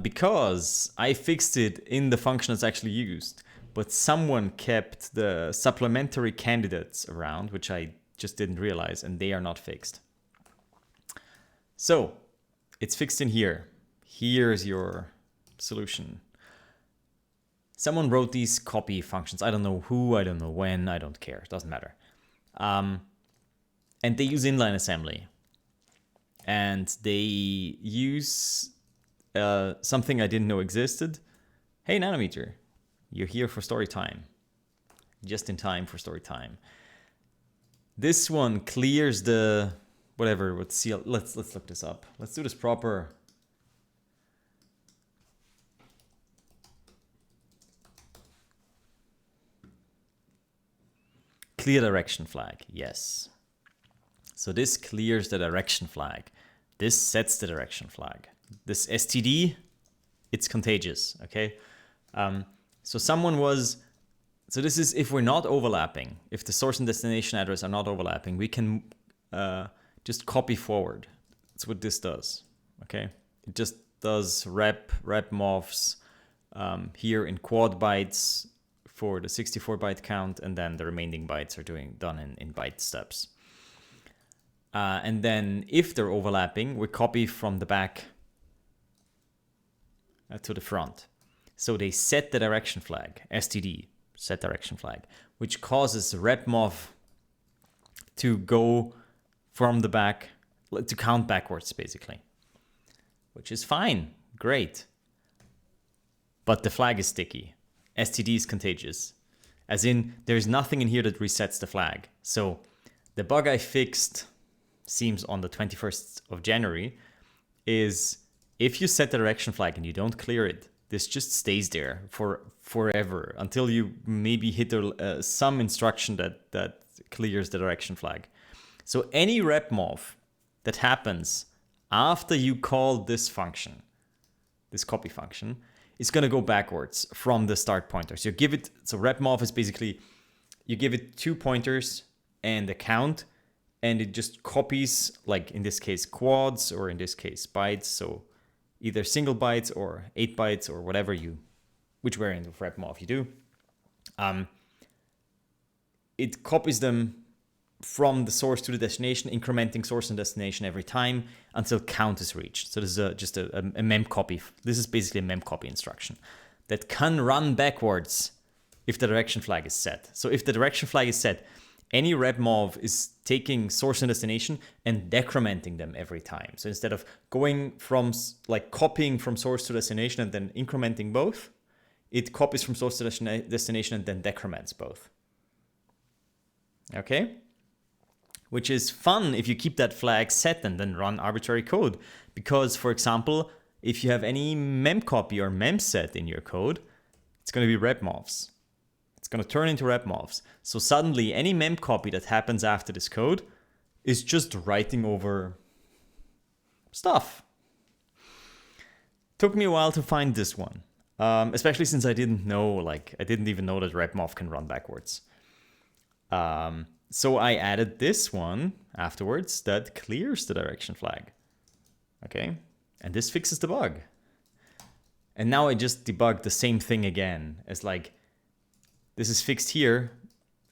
because I fixed it in the function that's actually used, but someone kept the supplementary candidates around, which I just didn't realize, and they are not fixed. So it's fixed in here. Here's your solution. Someone wrote these copy functions. I don't know who, I don't know when, I don't care. It doesn't matter. And they use inline assembly. And they use something I didn't know existed. Hey, Nanometer, you're here for story time. Just in time for story time. This one clears the whatever. Let's see. Let's look this up. Let's do this proper. Clear direction flag. Yes. So this clears the direction flag. This sets the direction flag. This STD, it's contagious, okay? So this is if we're not overlapping, if the source and destination address are not overlapping, we can just copy forward. That's what this does, okay? It just does rep mofs here in quad bytes for the 64-byte count, and then the remaining bytes are done in byte steps. And then if they're overlapping, we copy from the back to the front. So they set the direction flag, STD, set direction flag, which causes repmov to go from the back, to count backwards, basically. Which is fine, great. But the flag is sticky. STD is contagious. As in, there's nothing in here that resets the flag. So the bug I fixed, seems on the 21st of January, is if you set the direction flag and you don't clear it, this just stays there for forever until you maybe hit some instruction that clears the direction flag. So any repmov that happens after you call this function, this copy function, is going to go backwards from the start pointer. So repmov is basically, you give it 2 pointers and a count, and it just copies, like in this case quads, or in this case bytes, so either single bytes or 8 bytes or whatever which variant of repmov you do. It copies them from the source to the destination, incrementing source and destination every time until count is reached. So this is just a memcopy. This is basically a memcopy instruction that can run backwards if the direction flag is set. So if the direction flag is set, any repmov is taking source and destination and decrementing them every time. So instead of going from, like, copying from source to destination and then incrementing both, it copies from source to destination and then decrements both. Okay? Which is fun if you keep that flag set and then run arbitrary code. Because, for example, if you have any memcopy or memset in your code, It's going to be rep mofs. It's going to turn into rep mofs. So suddenly any mem copy that happens after this code is just writing over stuff. Took me a while to find this one, especially since I didn't know, I didn't even know that repmof can run backwards. So I added this one afterwards that clears the direction flag. Okay, and this fixes the bug. And now I just debugged the same thing again as this is fixed here.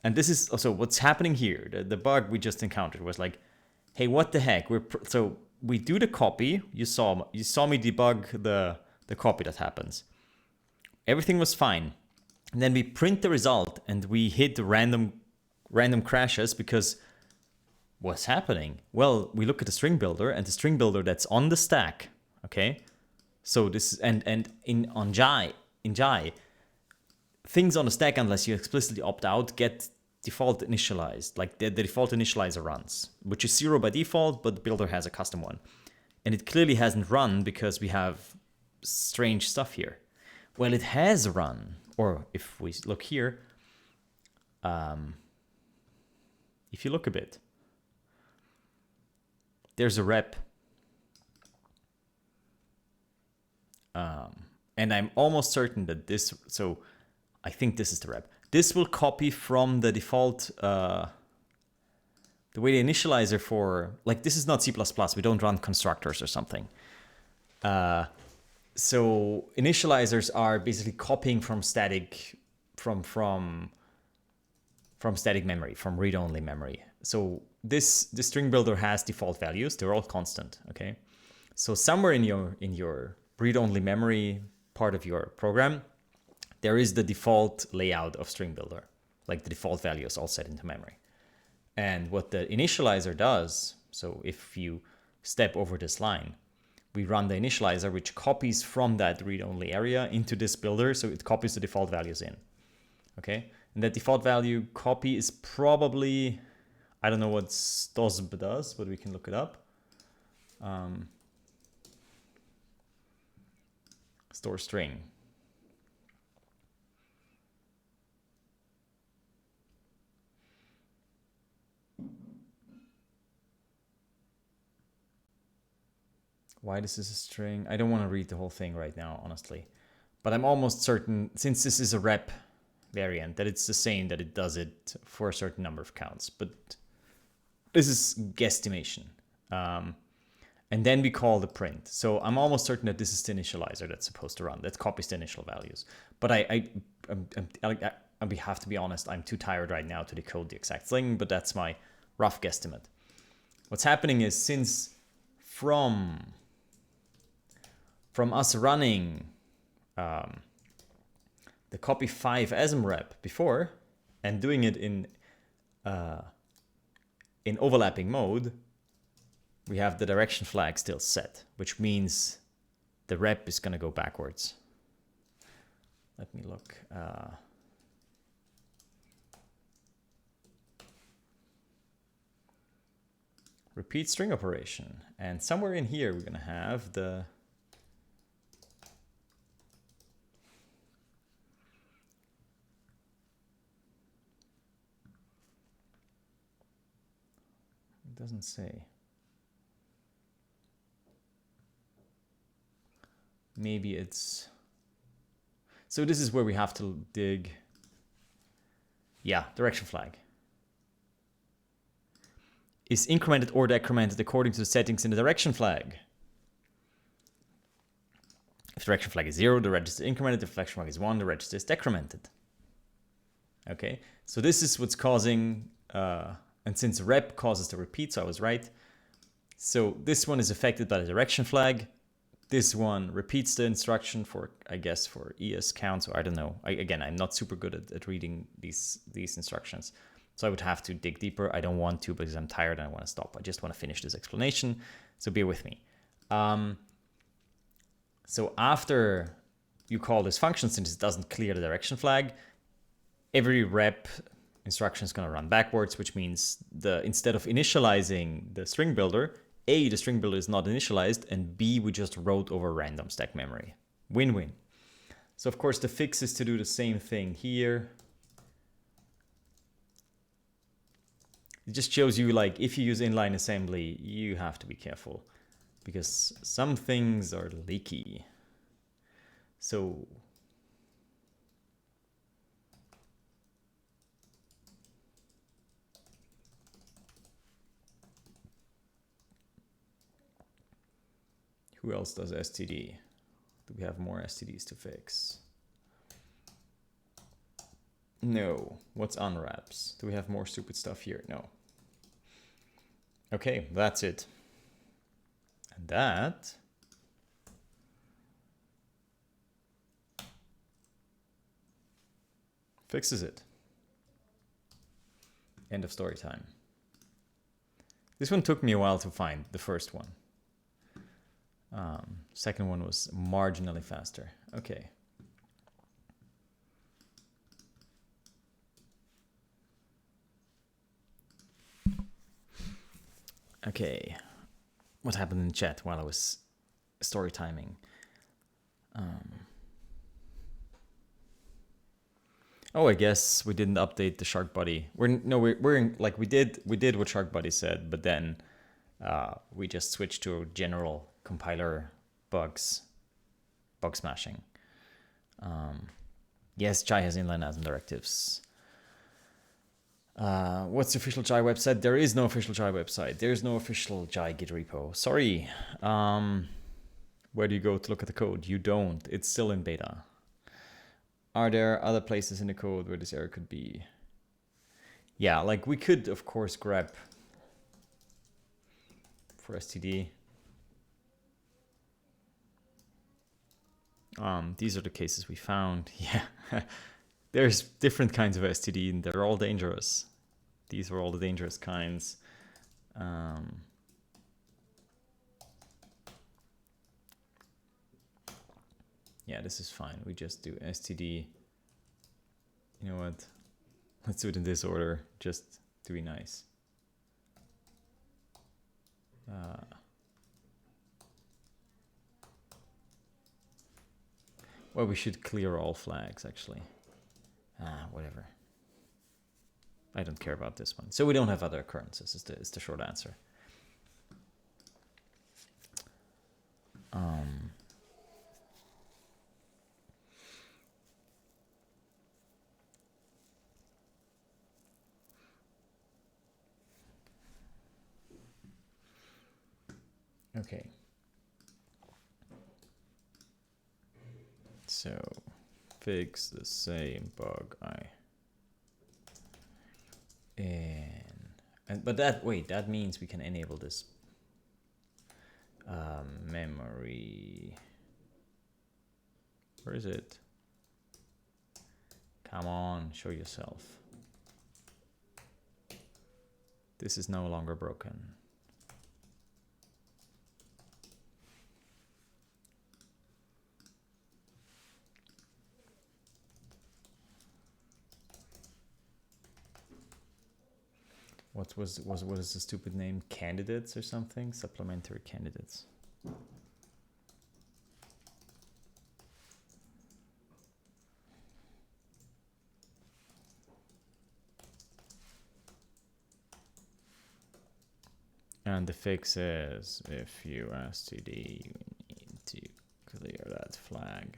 And this is also what's happening here. The bug we just encountered was hey, what the heck? So we do the copy. You saw me debug the copy that happens. Everything was fine. And then we print the result and we hit random crashes because what's happening? Well, we look at the string builder and the string builder that's on the stack. Okay. So this and in Jai, things on the stack, unless you explicitly opt out, get default initialized. The default initializer runs, which is 0 by default, but the builder has a custom one. And it clearly hasn't run because we have strange stuff here. Well, it has run, or if we look here, if you look a bit, there's a rep. And I'm almost certain that so I think this is the rep. This will copy from the default, the way the initializer for, this is not C++, we don't run constructors or something. So initializers are basically copying from static, from static memory, from read-only memory. So this string builder has default values, they're all constant, okay? So somewhere in your read-only memory part of your program, there is the default layout of string builder, the default values all set into memory. And what the initializer does, so if you step over this line, we run the initializer, which copies from that read-only area into this builder, so it copies the default values in, okay? And that default value copy is probably, I don't know what STOSB does, but we can look it up. Store string. Why this is a string? I don't want to read the whole thing right now, honestly. But I'm almost certain, since this is a rep variant, that it's the same, that it does it for a certain number of counts. But this is guesstimation. And then we call the print. So I'm almost certain that this is the initializer that's supposed to run, that copies the initial values. But I have to be honest, I'm too tired right now to decode the exact thing, but that's my rough guesstimate. What's happening is, since from us running the copy 5 asm rep before and doing it in overlapping mode, we have the direction flag still set, which means the rep is going to go backwards. Let me look. Repeat string operation. And somewhere in here, we're going to have the it doesn't say. Maybe it's, so this is where we have to dig. Yeah, direction flag is incremented or decremented according to the settings in the direction flag. If the direction flag is 0, the register is incremented. If the direction flag is 1, the register is decremented. Okay, so this is what's causing, and since rep causes the repeat, so I was right. So this one is affected by the direction flag. This one repeats the instruction for, I guess, for ES count. So I don't know. Again, I'm not super good at reading these instructions. So I would have to dig deeper. I don't want to because I'm tired and I want to stop. I just want to finish this explanation. So bear with me. So after you call this function, since it doesn't clear the direction flag, every rep instruction is going to run backwards, which means instead of initializing the string builder, A, the string builder is not initialized, and B, we just wrote over random stack memory. Win-win. So of course the fix is to do the same thing here. It just shows you, like, if you use inline assembly, you have to be careful because some things are leaky. So who else does STD? Do we have more STDs to fix? No. What's unwraps? Do we have more stupid stuff here? No. Okay, that's it. And that fixes it. End of story time. This one took me a while to find, the first one. Second one was marginally faster. Okay. Okay. What happened in chat while I was story timing? Oh, I guess we didn't update the Shark Buddy. We did what Shark Buddy said, but then we just switched to general compiler bug smashing. Yes, Chai has inline ASM directives. What's the official Chai website? There is no official Chai website. There's no official Chai Git repo. Sorry. Where do you go to look at the code? You don't. It's still in beta. Are there other places in the code where this error could be? Yeah, like we could, of course, grep for STD. These are the cases we found. Yeah, there's different kinds of STD and they're all dangerous. These were all the dangerous kinds. Yeah, this is fine. We just do STD. You know what? Let's do it in this order, just to be nice. Well, we should clear all flags, actually. Whatever. I don't care about this one. So we don't have other occurrences, is the short answer. Okay. So fix the same bug but that means we can enable this memory. Where is it? Come on, show yourself. This is no longer broken. What is the stupid name? Candidates or something? Supplementary candidates. And the fix is if you std, you need to clear that flag.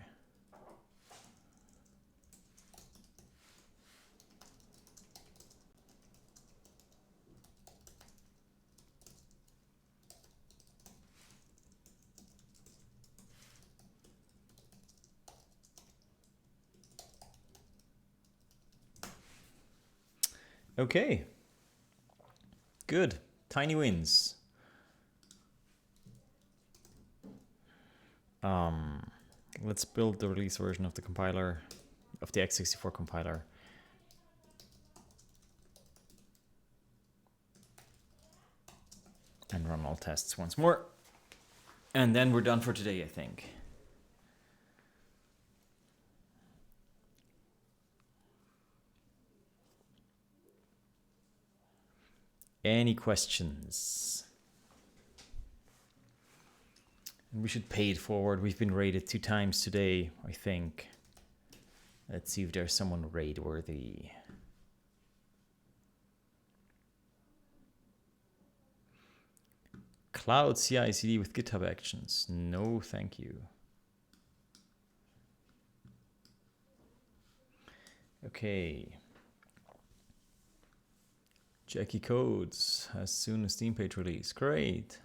Okay. Good. Tiny wins. Let's build the release version of the compiler, of the x64 compiler. And run all tests once more. And then we're done for today, I think. Any questions? And we should pay it forward. We've been rated 2 times today, I think. Let's see if there's someone raid worthy. Cloud CI/CD with GitHub Actions. No, thank you. Okay. Jackie Codes as soon as Steam page release. Great.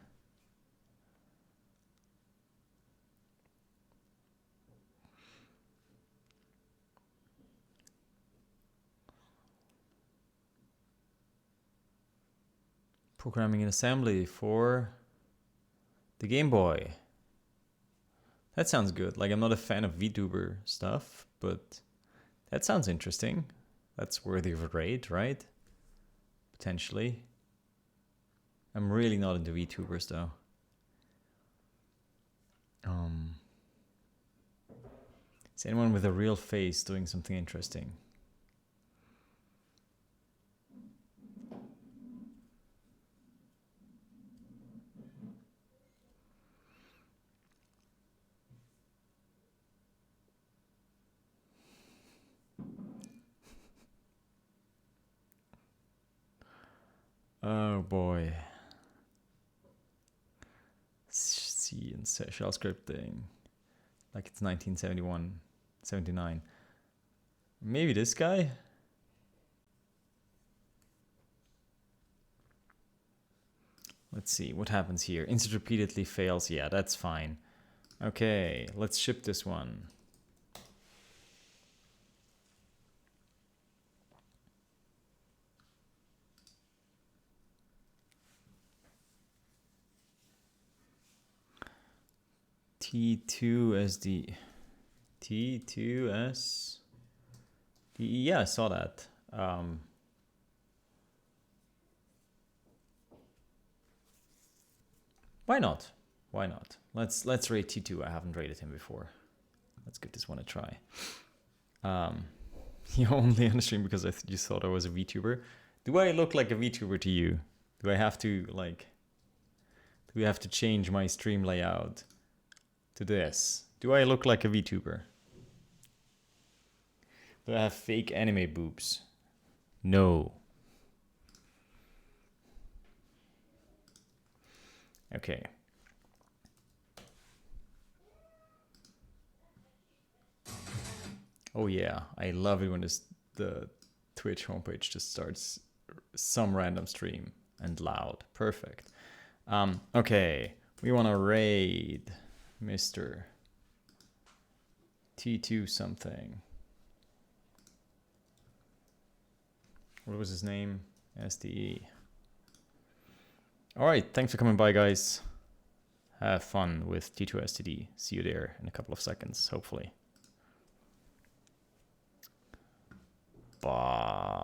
Programming and assembly for the Game Boy. That sounds good. Like, I'm not a fan of VTuber stuff, but that sounds interesting. That's worthy of a raid, right? Potentially. I'm really not into VTubers though. Is anyone with a real face doing something interesting? Oh boy. C and shell scripting. Like it's 1971, 79. Maybe this guy? Let's see, what happens here? Insert repeatedly fails. Yeah, that's fine. Okay, let's ship this one. T2SD. T2S. Yeah, I saw that. Why not? Why not? Let's rate T2. I haven't rated him before. Let's give this one a try. You only on the stream because you thought I was a VTuber. Do I look like a VTuber to you? Do I have to like? Do we have to change my stream layout to this? Do I look like a VTuber? Do I have fake anime boobs? No. Okay. Oh yeah, I love it when the Twitch homepage just starts some random stream and loud. Perfect. Okay, we want to raid Mr. T2 something. What was his name? SDE. All right, thanks for coming by, guys. Have fun with T2STD. See you there in a couple of seconds, hopefully. Bye.